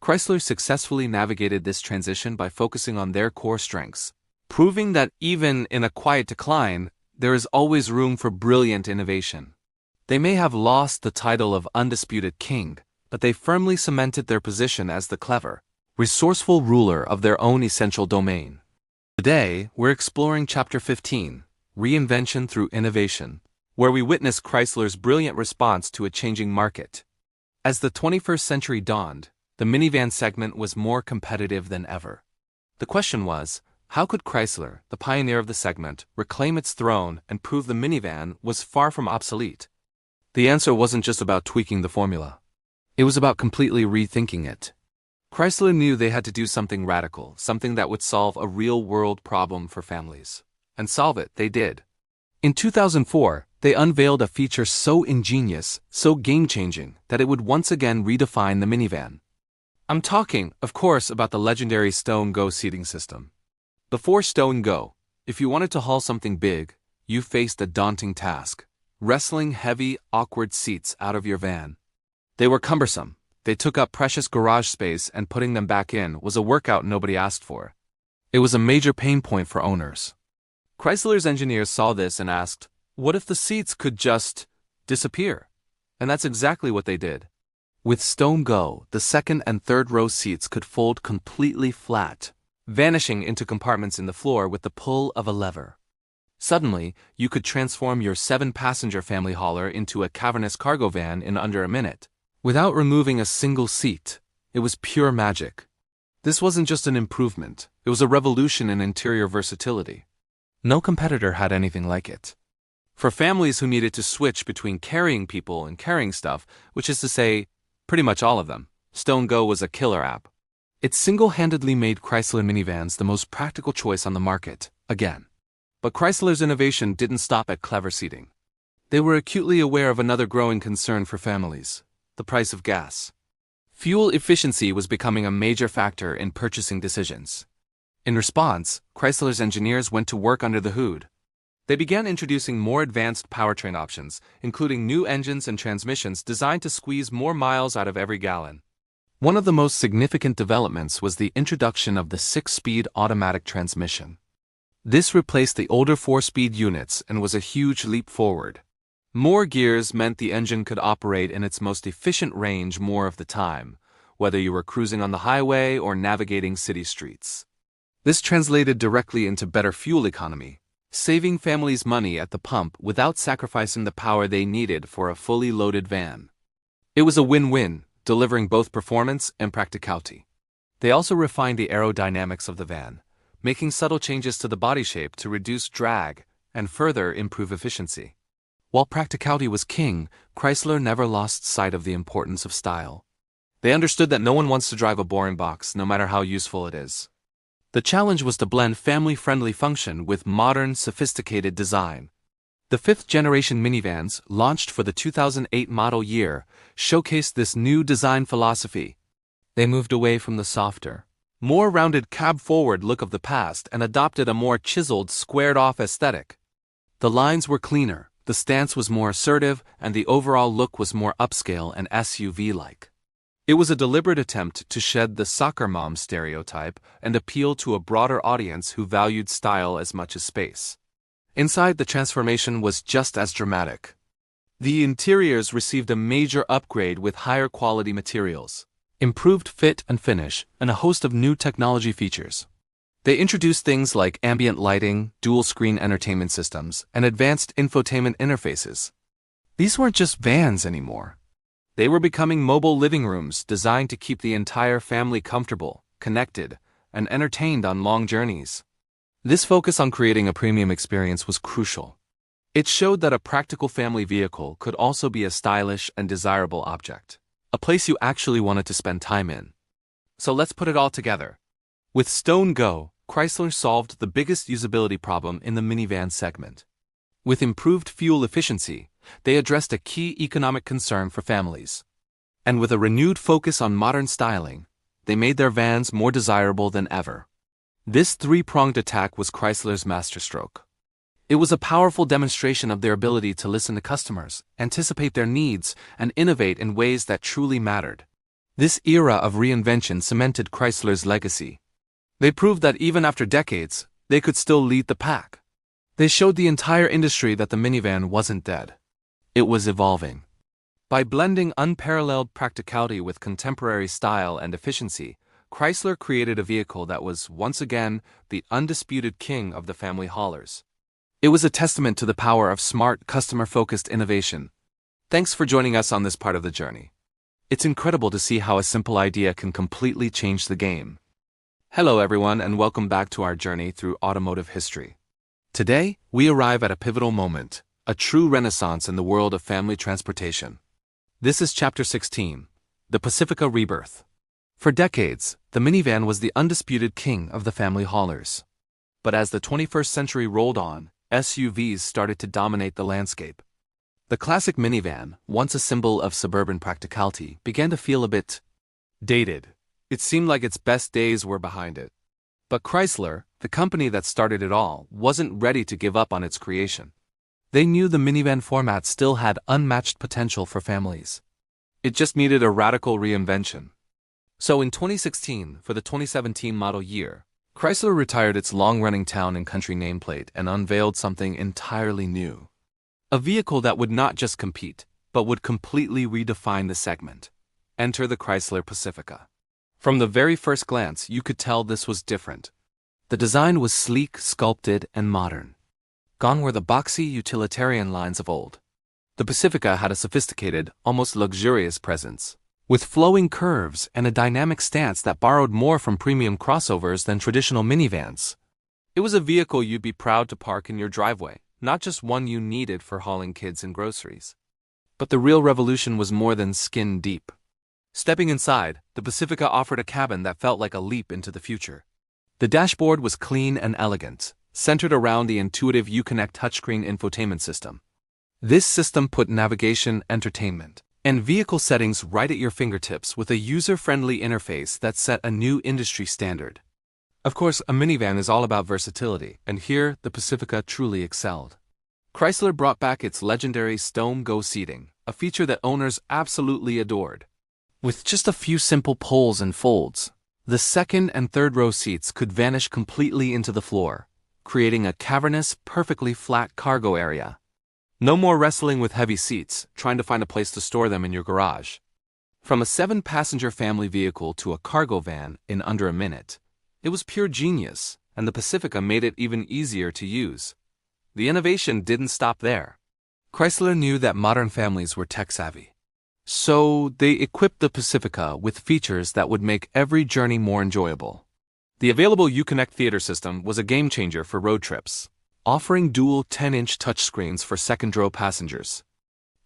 Chrysler successfully navigated this transition by focusing on their core strengths, proving that even in a quiet decline, there is always room for brilliant innovation. They may have lost the title of undisputed king, but they firmly cemented their position as the clever, resourceful ruler of their own essential domain. Today, we're exploring Chapter 15, Reinvention Through Innovation, where we witness Chrysler's brilliant response to a changing market. As the 21st century dawned, the minivan segment was more competitive than ever. The question was, how could Chrysler, the pioneer of the segment, reclaim its throne and prove the minivan was far from obsolete? The answer wasn't just about tweaking the formula. It was about completely rethinking it. Chrysler knew they had to do something radical, something that would solve a real-world problem for families. And solve it, they did. In 2004, they unveiled a feature so ingenious, so game-changing, that it would once again redefine the minivan. I'm talking, of course, about the legendary Stone Go seating system. Before Stone Go, if you wanted to haul something big, you faced a daunting task: wrestling heavy, awkward seats out of your van. They were cumbersome. They took up precious garage space, and putting them back in was a workout nobody asked for. It was a major pain point for owners. Chrysler's engineers saw this and asked, what if the seats could just disappear? And that's exactly what they did. With Stone Go, the second and third row seats could fold completely flat, vanishing into compartments in the floor with the pull of a lever. Suddenly, you could transform your 7-passenger family hauler into a cavernous cargo van in under a minute. Without removing a single seat, it was pure magic. This wasn't just an improvement, it was a revolution in interior versatility. No competitor had anything like it. For families who needed to switch between carrying people and carrying stuff, which is to say, pretty much all of them, Stone Go was a killer app. It single-handedly made Chrysler minivans the most practical choice on the market, again. But Chrysler's innovation didn't stop at clever seating. They were acutely aware of another growing concern for families: the price of gas. Fuel efficiency was becoming a major factor in purchasing decisions. In response, Chrysler's engineers went to work under the hood. They began introducing more advanced powertrain options, including new engines and transmissions designed to squeeze more miles out of every gallon. One of the most significant developments was the introduction of the 6-speed automatic transmission. This replaced the older 4-speed units and was a huge leap forward. More gears meant the engine could operate in its most efficient range more of the time, whether you were cruising on the highway or navigating city streets. This translated directly into better fuel economy, saving families money at the pump without sacrificing the power they needed for a fully loaded van. It was a win-win, delivering both performance and practicality. They also refined the aerodynamics of the van, making subtle changes to the body shape to reduce drag and further improve efficiency. While practicality was king, Chrysler never lost sight of the importance of style. They understood that no one wants to drive a boring box, no matter how useful it is. The challenge was to blend family-friendly function with modern, sophisticated design. The 5th-generation minivans, launched for the 2008 model year, showcased this new design philosophy. They moved away from the softer, more rounded cab-forward look of the past and adopted a more chiseled, squared-off aesthetic. The lines were cleaner, the stance was more assertive, and the overall look was more upscale and SUV-like. It was a deliberate attempt to shed the soccer mom stereotype and appeal to a broader audience who valued style as much as space. Inside, the transformation was just as dramatic. The interiors received a major upgrade with higher quality materials, improved fit and finish, and a host of new technology features. They introduced things like ambient lighting, dual-screen entertainment systems, and advanced infotainment interfaces. These weren't just vans anymore. They were becoming mobile living rooms designed to keep the entire family comfortable, connected, and entertained on long journeys. This focus on creating a premium experience was crucial. It showed that a practical family vehicle could also be a stylish and desirable object, a place you actually wanted to spend time in. So let's put it all together. With Stone Go, Chrysler solved the biggest usability problem in the minivan segment. With improved fuel efficiency, they addressed a key economic concern for families. And with a renewed focus on modern styling, they made their vans more desirable than ever. This three-pronged attack was Chrysler's masterstroke. It was a powerful demonstration of their ability to listen to customers, anticipate their needs, and innovate in ways that truly mattered. This era of reinvention cemented Chrysler's legacy. They proved that even after decades, they could still lead the pack. They showed the entire industry that the minivan wasn't dead. It was evolving. By blending unparalleled practicality with contemporary style and efficiency, Chrysler created a vehicle that was, once again, the undisputed king of the family haulers. It was a testament to the power of smart, customer-focused innovation. Thanks for joining us on this part of the journey. It's incredible to see how a simple idea can completely change the game. Hello everyone, and welcome back to our journey through automotive history. Today, we arrive at a pivotal moment, a true renaissance in the world of family transportation. This is Chapter 16, the Pacifica Rebirth. For decades, the minivan was the undisputed king of the family haulers. But as the 21st century rolled on, SUVs started to dominate the landscape. The classic minivan, once a symbol of suburban practicality, began to feel a bit dated. It seemed like its best days were behind it. But Chrysler, the company that started it all, wasn't ready to give up on its creation. They knew the minivan format still had unmatched potential for families. It just needed a radical reinvention. So in 2016, for the 2017 model year, Chrysler retired its long-running town and country nameplate and unveiled something entirely new. A vehicle that would not just compete, but would completely redefine the segment. Enter the Chrysler Pacifica. From the very first glance, you could tell this was different. The design was sleek, sculpted, and modern. Gone were the boxy, utilitarian lines of old. The Pacifica had a sophisticated, almost luxurious presence, with flowing curves and a dynamic stance that borrowed more from premium crossovers than traditional minivans. It was a vehicle you'd be proud to park in your driveway, not just one you needed for hauling kids and groceries. But the real revolution was more than skin deep. Stepping inside, the Pacifica offered a cabin that felt like a leap into the future. The dashboard was clean and elegant, centered around the intuitive Uconnect touchscreen infotainment system. This system put navigation, entertainment, and vehicle settings right at your fingertips with a user-friendly interface that set a new industry standard. Of course, a minivan is all about versatility, and here the Pacifica truly excelled. Chrysler brought back its legendary Stone Go seating, a feature that owners absolutely adored. With just a few simple pulls and folds, the second and third row seats could vanish completely into the floor, creating a cavernous, perfectly flat cargo area. No more wrestling with heavy seats, trying to find a place to store them in your garage. From a 7-passenger family vehicle to a cargo van in under a minute, it was pure genius, and the Pacifica made it even easier to use. The innovation didn't stop there. Chrysler knew that modern families were tech-savvy. So they equipped the Pacifica with features that would make every journey more enjoyable. The available Uconnect theater system was a game-changer for road trips, offering dual 10-inch touchscreens for second-row passengers.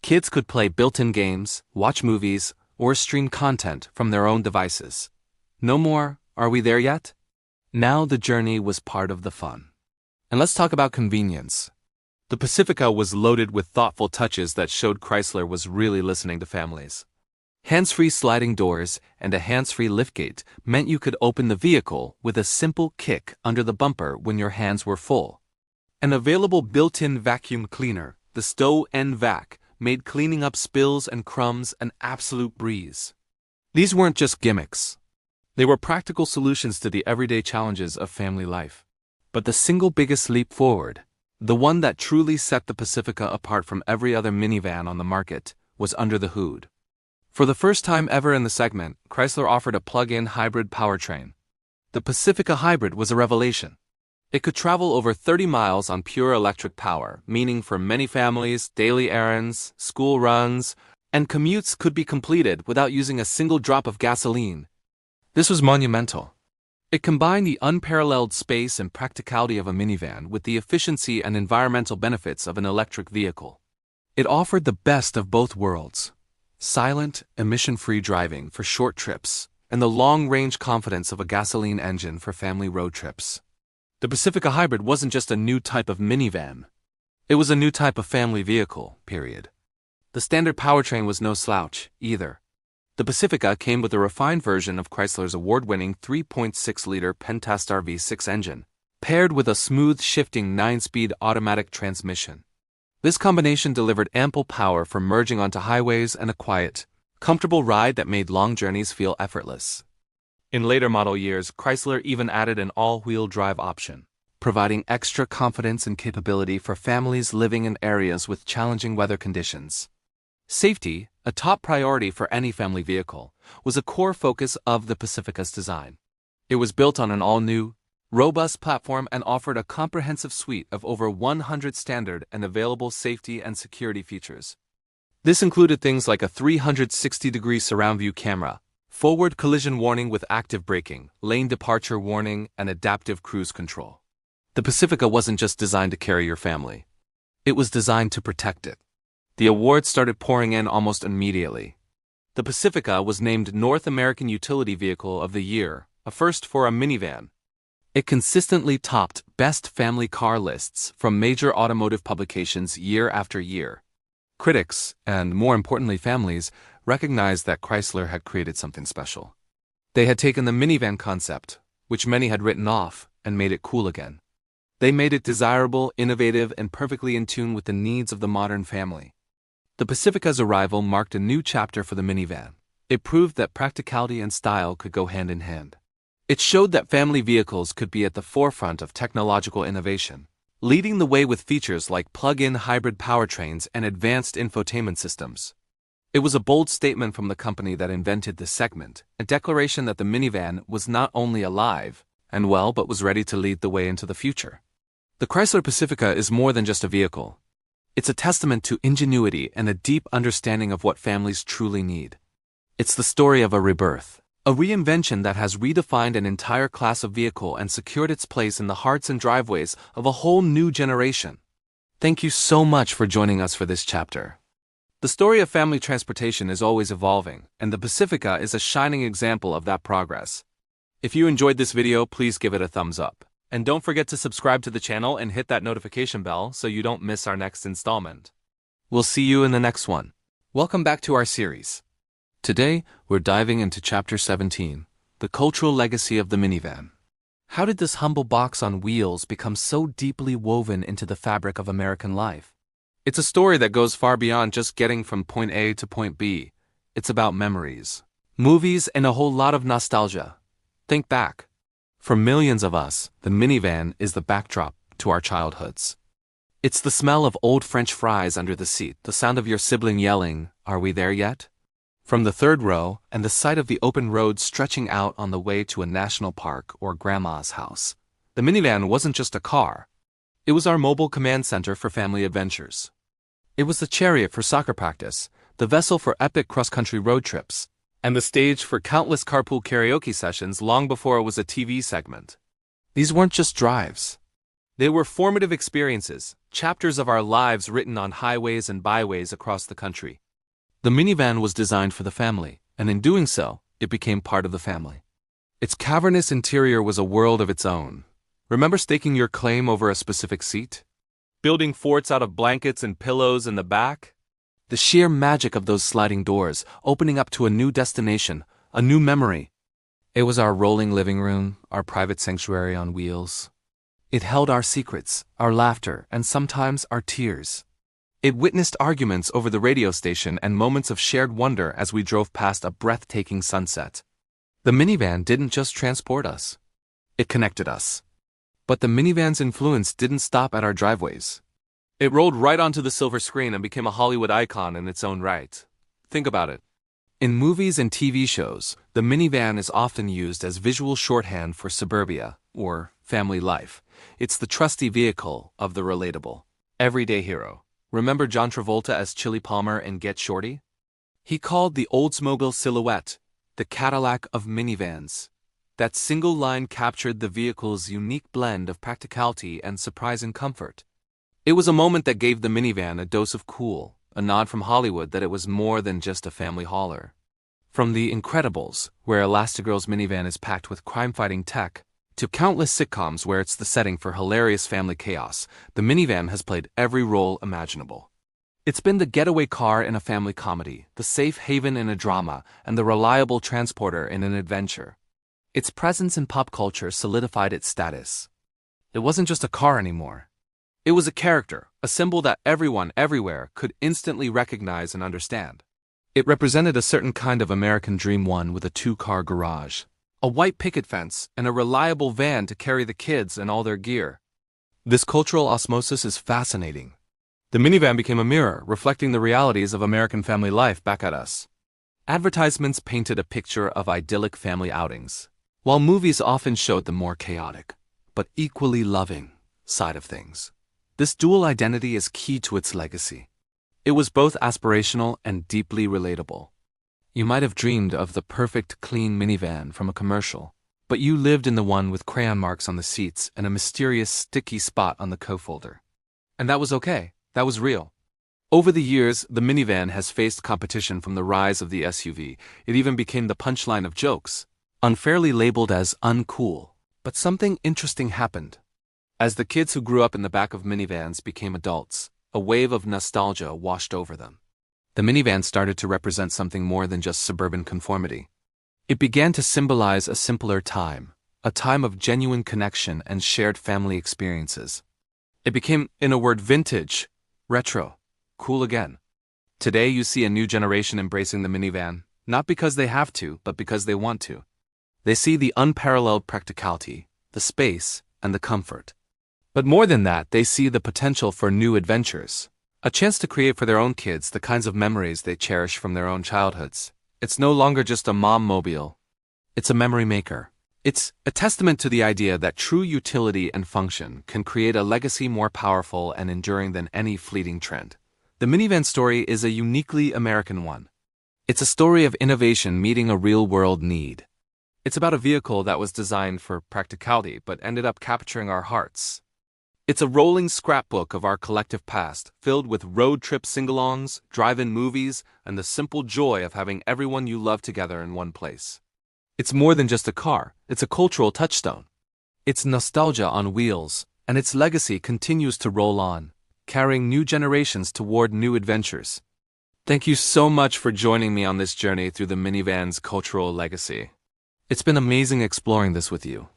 Kids could play built-in games, watch movies, or stream content from their own devices. No more, "Are we there yet?" Now the journey was part of the fun. And let's talk about convenience. The Pacifica was loaded with thoughtful touches that showed Chrysler was really listening to families. Hands-free sliding doors and a hands-free liftgate meant you could open the vehicle with a simple kick under the bumper when your hands were full. An available built-in vacuum cleaner, the Stow N-Vac, made cleaning up spills and crumbs an absolute breeze. These weren't just gimmicks. They were practical solutions to the everyday challenges of family life. But the single biggest leap forward, the one that truly set the Pacifica apart from every other minivan on the market, was under the hood. For the first time ever in the segment, Chrysler offered a plug-in hybrid powertrain. The Pacifica Hybrid was a revelation. It could travel over 30 miles on pure electric power, meaning for many families, daily errands, school runs, and commutes could be completed without using a single drop of gasoline. This was monumental. It combined the unparalleled space and practicality of a minivan with the efficiency and environmental benefits of an electric vehicle. It offered the best of both worlds: silent, emission-free driving for short trips, and the long-range confidence of a gasoline engine for family road trips. The Pacifica Hybrid wasn't just a new type of minivan. It was a new type of family vehicle, period. The standard powertrain was no slouch, either. The Pacifica came with a refined version of Chrysler's award-winning 3.6-liter Pentastar V6 engine, paired with a smooth shifting 9-speed automatic transmission. This combination delivered ample power for merging onto highways and a quiet, comfortable ride that made long journeys feel effortless. In later model years, Chrysler even added an all-wheel drive option, providing extra confidence and capability for families living in areas with challenging weather conditions. Safety, a top priority for any family vehicle, was a core focus of the Pacifica's design. It was built on an all-new, robust platform and offered a comprehensive suite of over 100 standard and available safety and security features. This included things like a 360-degree surround view camera, forward collision warning with active braking, lane departure warning, and adaptive cruise control. The Pacifica wasn't just designed to carry your family. It was designed to protect it. The awards started pouring in almost immediately. The Pacifica was named North American Utility Vehicle of the Year, a first for a minivan. It consistently topped best family car lists from major automotive publications year after year. Critics, and more importantly families, recognized that Chrysler had created something special. They had taken the minivan concept, which many had written off, and made it cool again. They made it desirable, innovative, and perfectly in tune with the needs of the modern family. The Pacifica's arrival marked a new chapter for the minivan. It proved that practicality and style could go hand in hand. It showed that family vehicles could be at the forefront of technological innovation, leading the way with features like plug-in hybrid powertrains and advanced infotainment systems. It was a bold statement from the company that invented this segment, a declaration that the minivan was not only alive and well but was ready to lead the way into the future. The Chrysler Pacifica is more than just a vehicle. It's a testament to ingenuity and a deep understanding of what families truly need. It's the story of a rebirth, a reinvention that has redefined an entire class of vehicle and secured its place in the hearts and driveways of a whole new generation. Thank you so much for joining us for this chapter. The story of family transportation is always evolving, and the Pacifica is a shining example of that progress. If you enjoyed this video, please give it a thumbs up. And don't forget to subscribe to the channel and hit that notification bell so you don't miss our next installment. We'll see you in the next one. Welcome back to our series. Today, we're diving into Chapter 17, the cultural legacy of the minivan. How did this humble box on wheels become so deeply woven into the fabric of American life? It's a story that goes far beyond just getting from point A to point B. It's about memories, movies, and a whole lot of nostalgia. Think back. For millions of us, the minivan is the backdrop to our childhoods. It's the smell of old French fries under the seat, the sound of your sibling yelling, "Are we there yet?" from the third row, and the sight of the open road stretching out on the way to a national park or grandma's house. The minivan wasn't just a car. It was our mobile command center for family adventures. It was the chariot for soccer practice, the vessel for epic cross-country road trips, and the stage for countless carpool karaoke sessions long before it was a TV segment. These weren't just drives. They were formative experiences, chapters of our lives written on highways and byways across the country. The minivan was designed for the family, and in doing so, it became part of the family. Its cavernous interior was a world of its own. Remember staking your claim over a specific seat? Building forts out of blankets and pillows in the back? The sheer magic of those sliding doors, opening up to a new destination, a new memory. It was our rolling living room, our private sanctuary on wheels. It held our secrets, our laughter, and sometimes our tears. It witnessed arguments over the radio station and moments of shared wonder as we drove past a breathtaking sunset. The minivan didn't just transport us. It connected us. But the minivan's influence didn't stop at our driveways. It rolled right onto the silver screen and became a Hollywood icon in its own right. Think about it. In movies and TV shows, the minivan is often used as visual shorthand for suburbia, or family life. It's the trusty vehicle of the relatable, everyday hero. Remember John Travolta as Chili Palmer in Get Shorty? He called the Oldsmobile silhouette the Cadillac of minivans. That single line captured the vehicle's unique blend of practicality and surprising comfort. It was a moment that gave the minivan a dose of cool, a nod from Hollywood that it was more than just a family hauler. From The Incredibles, where Elastigirl's minivan is packed with crime-fighting tech, to countless sitcoms where it's the setting for hilarious family chaos, the minivan has played every role imaginable. It's been the getaway car in a family comedy, the safe haven in a drama, and the reliable transporter in an adventure. Its presence in pop culture solidified its status. It wasn't just a car anymore. It was a character, a symbol that everyone, everywhere, could instantly recognize and understand. It represented a certain kind of American dream, one with a two-car garage, a white picket fence, and a reliable van to carry the kids and all their gear. This cultural osmosis is fascinating. The minivan became a mirror, reflecting the realities of American family life back at us. Advertisements painted a picture of idyllic family outings, while movies often showed the more chaotic, but equally loving, side of things. This dual identity is key to its legacy. It was both aspirational and deeply relatable. You might have dreamed of the perfect, clean minivan from a commercial, but you lived in the one with crayon marks on the seats and a mysterious sticky spot on the co-folder. And that was okay. That was real. Over the years, the minivan has faced competition from the rise of the SUV. It even became the punchline of jokes, unfairly labeled as uncool. But something interesting happened. As the kids who grew up in the back of minivans became adults, a wave of nostalgia washed over them. The minivan started to represent something more than just suburban conformity. It began to symbolize a simpler time, a time of genuine connection and shared family experiences. It became, in a word, vintage, retro, cool again. Today you see a new generation embracing the minivan, not because they have to, but because they want to. They see the unparalleled practicality, the space, and the comfort. But more than that, they see the potential for new adventures. A chance to create for their own kids the kinds of memories they cherish from their own childhoods. It's no longer just a mom-mobile. It's a memory maker. It's a testament to the idea that true utility and function can create a legacy more powerful and enduring than any fleeting trend. The minivan story is a uniquely American one. It's a story of innovation meeting a real-world need. It's about a vehicle that was designed for practicality but ended up capturing our hearts. It's a rolling scrapbook of our collective past, filled with road trip sing-alongs, drive-in movies, and the simple joy of having everyone you love together in one place. It's more than just a car, it's a cultural touchstone. It's nostalgia on wheels, and its legacy continues to roll on, carrying new generations toward new adventures. Thank you so much for joining me on this journey through the minivan's cultural legacy. It's been amazing exploring this with you.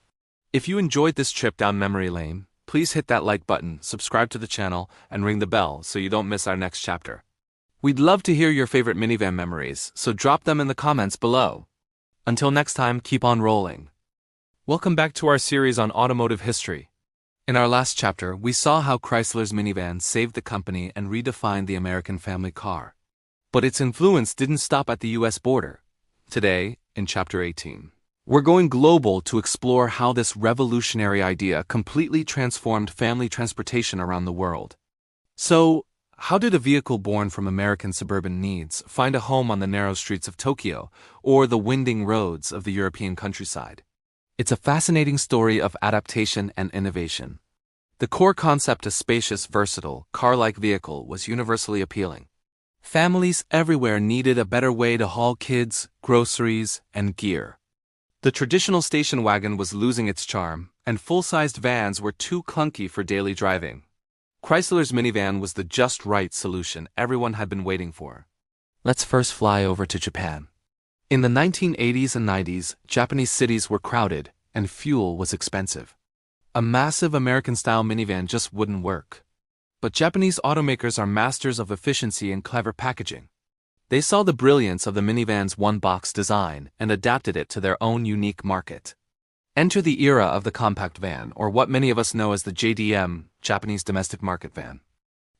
If you enjoyed this trip down memory lane, please hit that like button, subscribe to the channel, and ring the bell so you don't miss our next chapter. We'd love to hear your favorite minivan memories, so drop them in the comments below. Until next time, keep on rolling. Welcome back to our series on automotive history. In our last chapter, we saw how Chrysler's minivan saved the company and redefined the American family car. But its influence didn't stop at the US border. Today, in Chapter 18, we're going global to explore how this revolutionary idea completely transformed family transportation around the world. So, how did a vehicle born from American suburban needs find a home on the narrow streets of Tokyo or the winding roads of the European countryside? It's a fascinating story of adaptation and innovation. The core concept, a spacious, versatile, car-like vehicle, was universally appealing. Families everywhere needed a better way to haul kids, groceries, and gear. The traditional station wagon was losing its charm, and full-sized vans were too clunky for daily driving. Chrysler's minivan was the just right solution everyone had been waiting for. Let's first fly over to Japan. In the 1980s and 90s, Japanese cities were crowded, and fuel was expensive. A massive American-style minivan just wouldn't work. But Japanese automakers are masters of efficiency and clever packaging. They saw the brilliance of the minivan's one-box design and adapted it to their own unique market. Enter the era of the compact van, or what many of us know as the JDM, Japanese Domestic Market Van.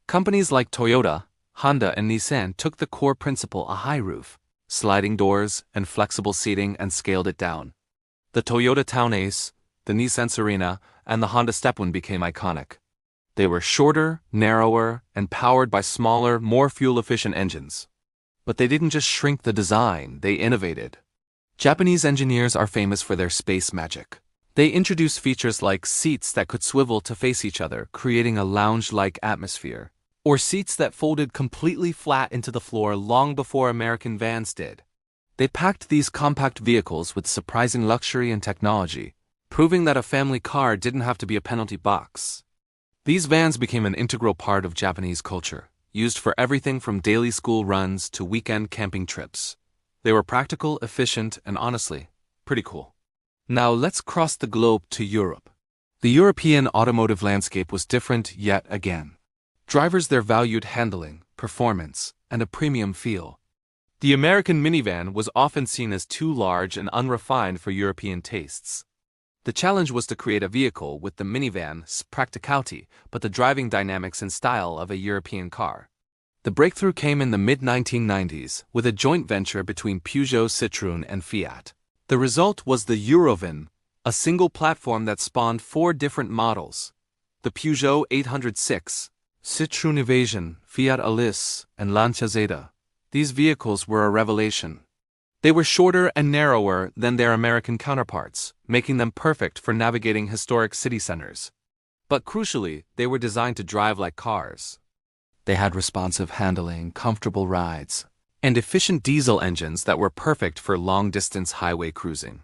Companies like Toyota, Honda, and Nissan took the core principle, a high roof, sliding doors, and flexible seating, and scaled it down. The Toyota Town Ace, the Nissan Serena, and the Honda Stepwin became iconic. They were shorter, narrower, and powered by smaller, more fuel-efficient engines. But they didn't just shrink the design, they innovated. Japanese engineers are famous for their space magic. They introduced features like seats that could swivel to face each other, creating a lounge-like atmosphere, or seats that folded completely flat into the floor long before American vans did. They packed these compact vehicles with surprising luxury and technology, proving that a family car didn't have to be a penalty box. These vans became an integral part of Japanese culture, used for everything from daily school runs to weekend camping trips. They were practical, efficient, and honestly, pretty cool. Now let's cross the globe to Europe. The European automotive landscape was different yet again. Drivers there valued handling, performance, and a premium feel. The American minivan was often seen as too large and unrefined for European tastes. The challenge was to create a vehicle with the minivan's practicality but the driving dynamics and style of a European car. The breakthrough came in the mid-1990s with a joint venture between Peugeot, Citroën, and Fiat. The result was the Eurovan, a single platform that spawned 4 different models: the Peugeot 806, Citroën Evasion, Fiat Alice, and Lancia Zeta. These vehicles were a revelation. They were shorter and narrower than their American counterparts, making them perfect for navigating historic city centers. But crucially, they were designed to drive like cars. They had responsive handling, comfortable rides, and efficient diesel engines that were perfect for long-distance highway cruising.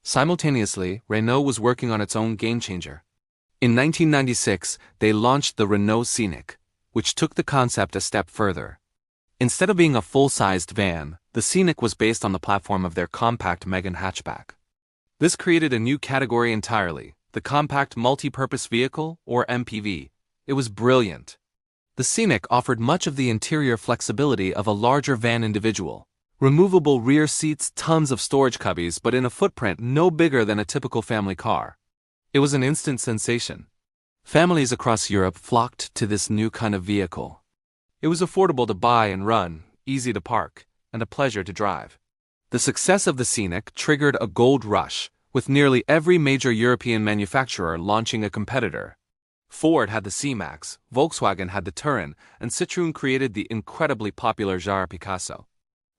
Simultaneously, Renault was working on its own game-changer. In 1996, they launched the Renault Scenic, which took the concept a step further. Instead of being a full-sized van, the Scenic was based on the platform of their compact Megane hatchback. This created a new category entirely, the compact multi-purpose vehicle, or MPV. It was brilliant. The Scenic offered much of the interior flexibility of a larger van individual. Removable rear seats, tons of storage cubbies, but in a footprint no bigger than a typical family car. It was an instant sensation. Families across Europe flocked to this new kind of vehicle. It was affordable to buy and run, easy to park, and a pleasure to drive. The success of the Scenic triggered a gold rush, with nearly every major European manufacturer launching a competitor. Ford had the C-Max, Volkswagen had the Touran, and Citroën created the incredibly popular Jara Picasso.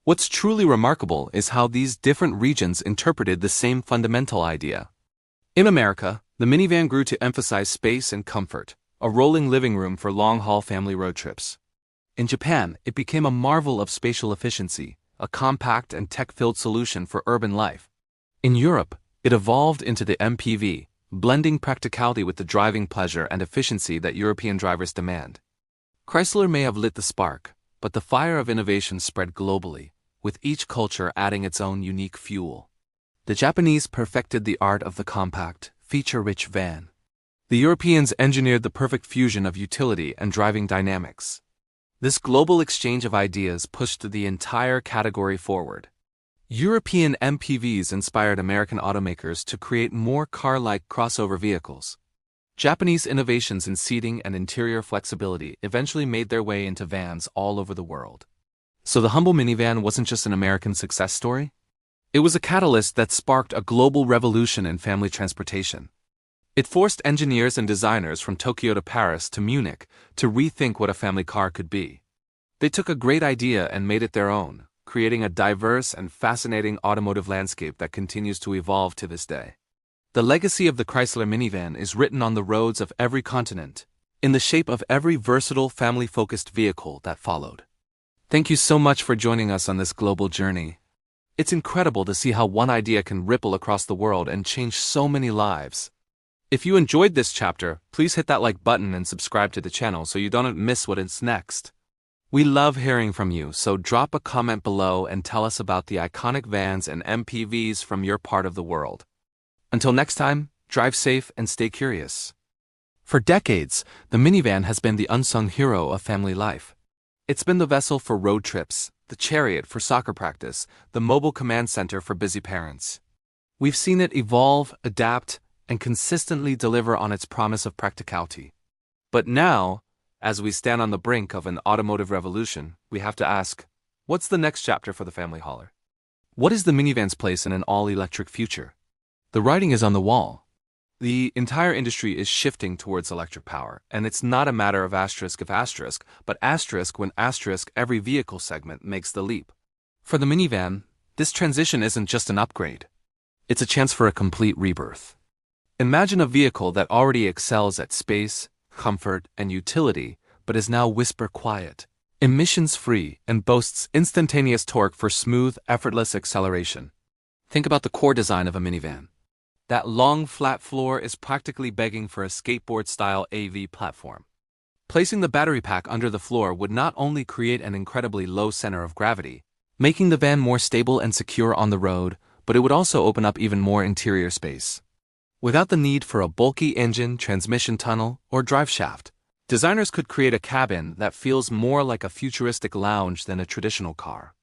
What's truly remarkable is how these different regions interpreted the same fundamental idea. In America, the minivan grew to emphasize space and comfort, a rolling living room for long-haul family road trips. In Japan, it became a marvel of spatial efficiency, a compact and tech-filled solution for urban life. In Europe, it evolved into the MPV, blending practicality with the driving pleasure and efficiency that European drivers demand. Chrysler may have lit the spark, but the fire of innovation spread globally, with each culture adding its own unique fuel. The Japanese perfected the art of the compact, feature-rich van. The Europeans engineered the perfect fusion of utility and driving dynamics. This global exchange of ideas pushed the entire category forward. European MPVs inspired American automakers to create more car-like crossover vehicles. Japanese innovations in seating and interior flexibility eventually made their way into vans all over the world. So the humble minivan wasn't just an American success story? It was a catalyst that sparked a global revolution in family transportation. It forced engineers and designers from Tokyo to Paris to Munich to rethink what a family car could be. They took a great idea and made it their own, creating a diverse and fascinating automotive landscape that continues to evolve to this day. The legacy of the Chrysler minivan is written on the roads of every continent, in the shape of every versatile family-focused vehicle that followed. Thank you so much for joining us on this global journey. It's incredible to see how one idea can ripple across the world and change so many lives. If you enjoyed this chapter, please hit that like button and subscribe to the channel so you don't miss what is next. We love hearing from you, so drop a comment below and tell us about the iconic vans and MPVs from your part of the world. Until next time, drive safe and stay curious. For decades, the minivan has been the unsung hero of family life. It's been the vessel for road trips, the chariot for soccer practice, the mobile command center for busy parents. We've seen it evolve, adapt, and consistently deliver on its promise of practicality. But now, as we stand on the brink of an automotive revolution, we have to ask, what's the next chapter for the family hauler? What is the minivan's place in an all-electric future? The writing is on the wall. The entire industry is shifting towards electric power, and it's not a matter of asterisk if asterisk, but asterisk when asterisk every vehicle segment makes the leap. For the minivan, this transition isn't just an upgrade. It's a chance for a complete rebirth. Imagine a vehicle that already excels at space, comfort, and utility, but is now whisper quiet, emissions-free, and boasts instantaneous torque for smooth, effortless acceleration. Think about the core design of a minivan. That long, flat floor is practically begging for a skateboard-style AV platform. Placing the battery pack under the floor would not only create an incredibly low center of gravity, making the van more stable and secure on the road, but it would also open up even more interior space. Without the need for a bulky engine, transmission tunnel, or drive shaft, designers could create a cabin that feels more like a futuristic lounge than a traditional car.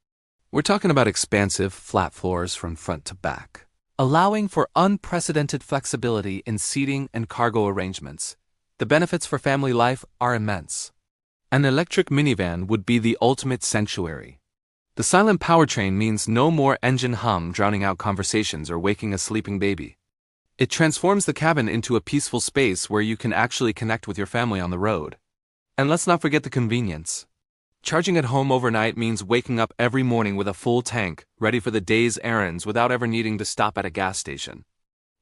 We're talking about expansive, flat floors from front to back, allowing for unprecedented flexibility in seating and cargo arrangements. The benefits for family life are immense. An electric minivan would be the ultimate sanctuary. The silent powertrain means no more engine hum drowning out conversations or waking a sleeping baby. It transforms the cabin into a peaceful space where you can actually connect with your family on the road. And let's not forget the convenience. Charging at home overnight means waking up every morning with a full tank, ready for the day's errands without ever needing to stop at a gas station.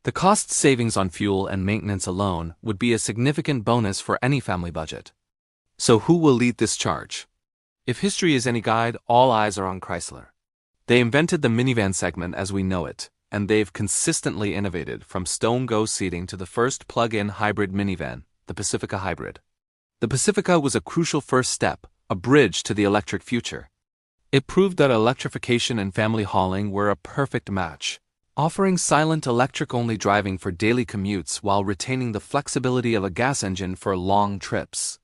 The cost savings on fuel and maintenance alone would be a significant bonus for any family budget. So who will lead this charge? If history is any guide, all eyes are on Chrysler. They invented the minivan segment as we know it, and they've consistently innovated from stone-go seating to the first plug-in hybrid minivan, the Pacifica Hybrid. The Pacifica was a crucial first step, a bridge to the electric future. It proved that electrification and family hauling were a perfect match, offering silent electric-only driving for daily commutes while retaining the flexibility of a gas engine for long trips.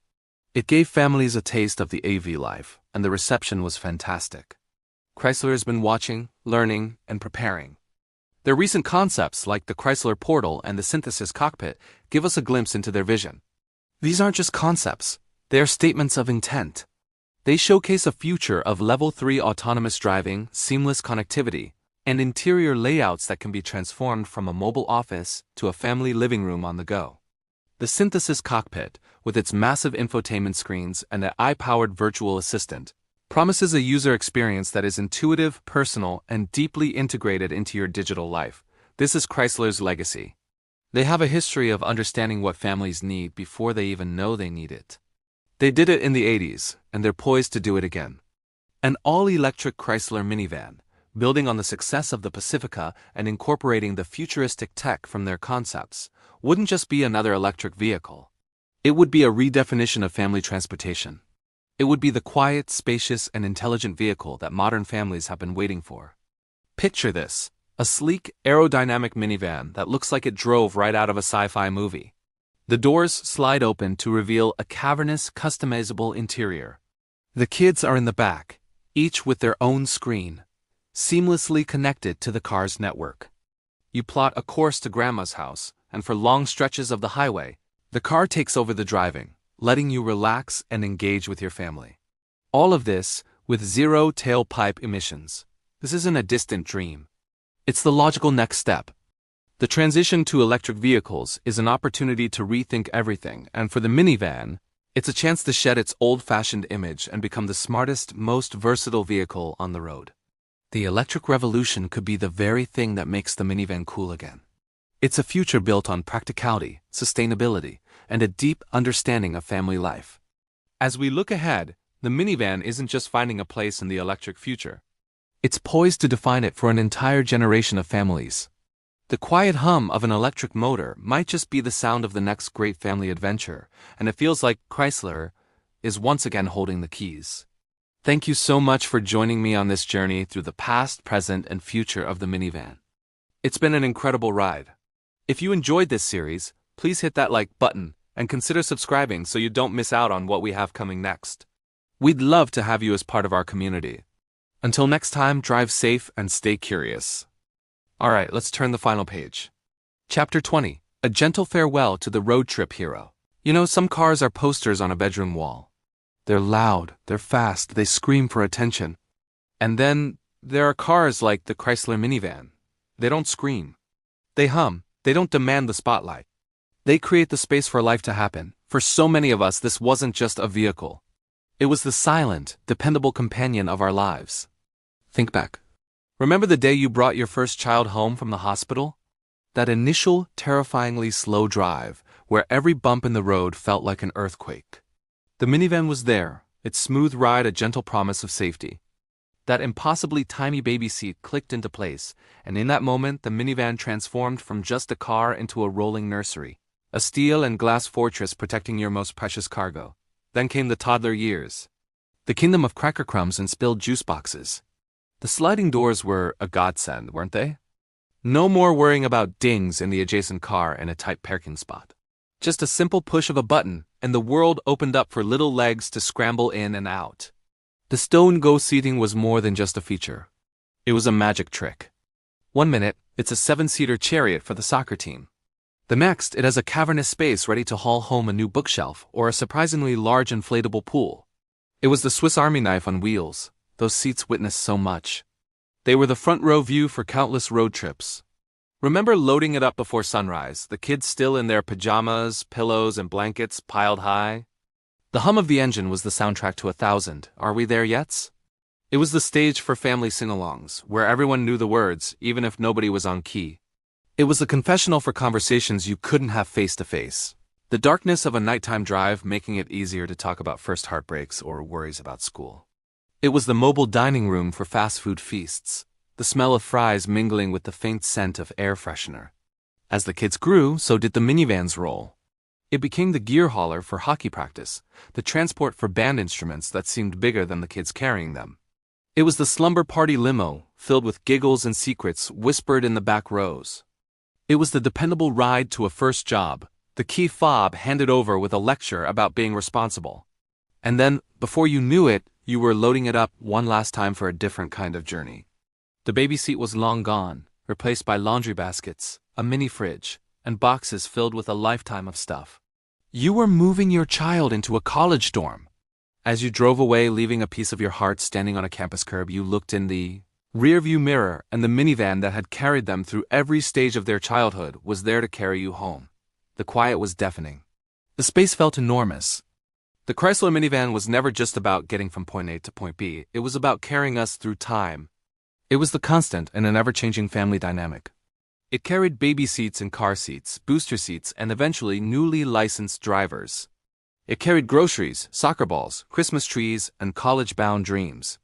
It gave families a taste of the AV life, and the reception was fantastic. Chrysler has been watching, learning, and preparing. Their recent concepts, like the Chrysler Portal and the Synthesis Cockpit, give us a glimpse into their vision. These aren't just concepts, they are statements of intent. They showcase a future of Level 3 autonomous driving, seamless connectivity, and interior layouts that can be transformed from a mobile office to a family living room on the go. The Synthesis Cockpit, with its massive infotainment screens and an AI-powered virtual assistant, promises a user experience that is intuitive, personal, and deeply integrated into your digital life. This is Chrysler's legacy. They have a history of understanding what families need before they even know they need it. They did it in the 80s, and they're poised to do it again. An all-electric Chrysler minivan, building on the success of the Pacifica and incorporating the futuristic tech from their concepts, wouldn't just be another electric vehicle. It would be a redefinition of family transportation. It would be the quiet, spacious, and intelligent vehicle that modern families have been waiting for. Picture this, a sleek, aerodynamic minivan that looks like it drove right out of a sci-fi movie. The doors slide open to reveal a cavernous, customizable interior. The kids are in the back, each with their own screen, seamlessly connected to the car's network. You plot a course to Grandma's house, and for long stretches of the highway, the car takes over the driving, letting you relax and engage with your family. All of this with zero tailpipe emissions. This isn't a distant dream. It's the logical next step. The transition to electric vehicles is an opportunity to rethink everything, and for the minivan, it's a chance to shed its old-fashioned image and become the smartest, most versatile vehicle on the road. The electric revolution could be the very thing that makes the minivan cool again. It's a future built on practicality, sustainability, and a deep understanding of family life. As we look ahead, the minivan isn't just finding a place in the electric future. It's poised to define it for an entire generation of families. The quiet hum of an electric motor might just be the sound of the next great family adventure, and it feels like Chrysler is once again holding the keys. Thank you so much for joining me on this journey through the past, present, and future of the minivan. It's been an incredible ride. If you enjoyed this series, please hit that like button and consider subscribing so you don't miss out on what we have coming next. We'd love to have you as part of our community. Until next time, drive safe and stay curious. Alright, let's turn the final page. Chapter 20, A Gentle Farewell to the Road Trip Hero. You know, some cars are posters on a bedroom wall. They're loud, they're fast, they scream for attention. And then, there are cars like the Chrysler Minivan. They don't scream. They hum, They don't demand the spotlight. They create the space for life to happen. For so many of us, this wasn't just a vehicle. It was the silent, dependable companion of our lives. Think back. Remember the day you brought your first child home from the hospital? That initial, terrifyingly slow drive, where every bump in the road felt like an earthquake. The minivan was there, its smooth ride a gentle promise of safety. That impossibly tiny baby seat clicked into place, and in that moment the minivan transformed from just a car into a rolling nursery, a steel and glass fortress protecting your most precious cargo. Then came the toddler years. The kingdom of cracker crumbs and spilled juice boxes. The sliding doors were a godsend, weren't they? No more worrying about dings in the adjacent car in a tight parking spot. Just a simple push of a button, and the world opened up for little legs to scramble in and out. The stone-go seating was more than just a feature. It was a magic trick. One minute, it's a 7-seater chariot for the soccer team. The next, it has a cavernous space ready to haul home a new bookshelf or a surprisingly large inflatable pool. It was the Swiss Army knife on wheels. Those seats witnessed so much. They were the front row view for countless road trips. Remember loading it up before sunrise, the kids still in their pajamas, pillows, and blankets piled high? The hum of the engine was the soundtrack to 1,000 Are We There Yets? It was the stage for family sing-alongs, where everyone knew the words, even if nobody was on key. It was the confessional for conversations you couldn't have face-to-face. The darkness of a nighttime drive making it easier to talk about first heartbreaks or worries about school. It was the mobile dining room for fast food feasts, the smell of fries mingling with the faint scent of air freshener. As the kids grew, so did the minivan's role. It became the gear hauler for hockey practice, the transport for band instruments that seemed bigger than the kids carrying them. It was the slumber party limo, filled with giggles and secrets whispered in the back rows. It was the dependable ride to a first job, the key fob handed over with a lecture about being responsible. And then, before you knew it, you were loading it up one last time for a different kind of journey. The baby seat was long gone, replaced by laundry baskets, a mini fridge, and boxes filled with a lifetime of stuff. You were moving your child into a college dorm. As you drove away, leaving a piece of your heart standing on a campus curb, you looked in the rearview mirror, and the minivan that had carried them through every stage of their childhood was there to carry you home. The quiet was deafening. The space felt enormous. The Chrysler minivan was never just about getting from point A to point B. It was about carrying us through time. It was the constant in an ever-changing family dynamic. It carried baby seats and car seats, booster seats, and eventually newly licensed drivers. It carried groceries, soccer balls, Christmas trees, and college-bound dreams.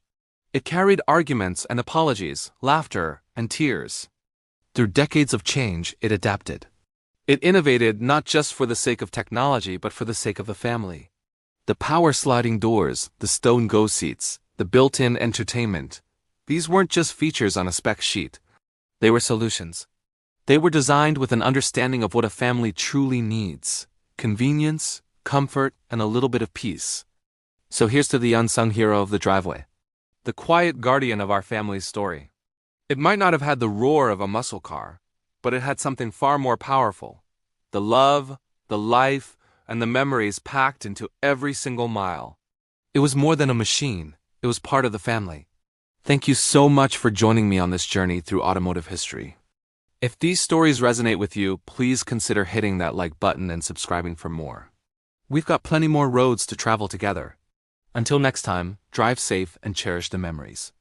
It carried arguments and apologies, laughter and tears. Through decades of change, it adapted. It innovated not just for the sake of technology, but for the sake of the family. The power sliding doors, the stone-go seats, the built-in entertainment. These weren't just features on a spec sheet. They were solutions. They were designed with an understanding of what a family truly needs: convenience, comfort, and a little bit of peace. So here's to the unsung hero of the driveway. The quiet guardian of our family's story. It might not have had the roar of a muscle car, but it had something far more powerful. The love, the life, and the memories packed into every single mile. It was more than a machine. It was part of the family. Thank you so much for joining me on this journey through automotive history. If these stories resonate with you, please consider hitting that like button and subscribing for more. We've got plenty more roads to travel together. Until next time, drive safe and cherish the memories.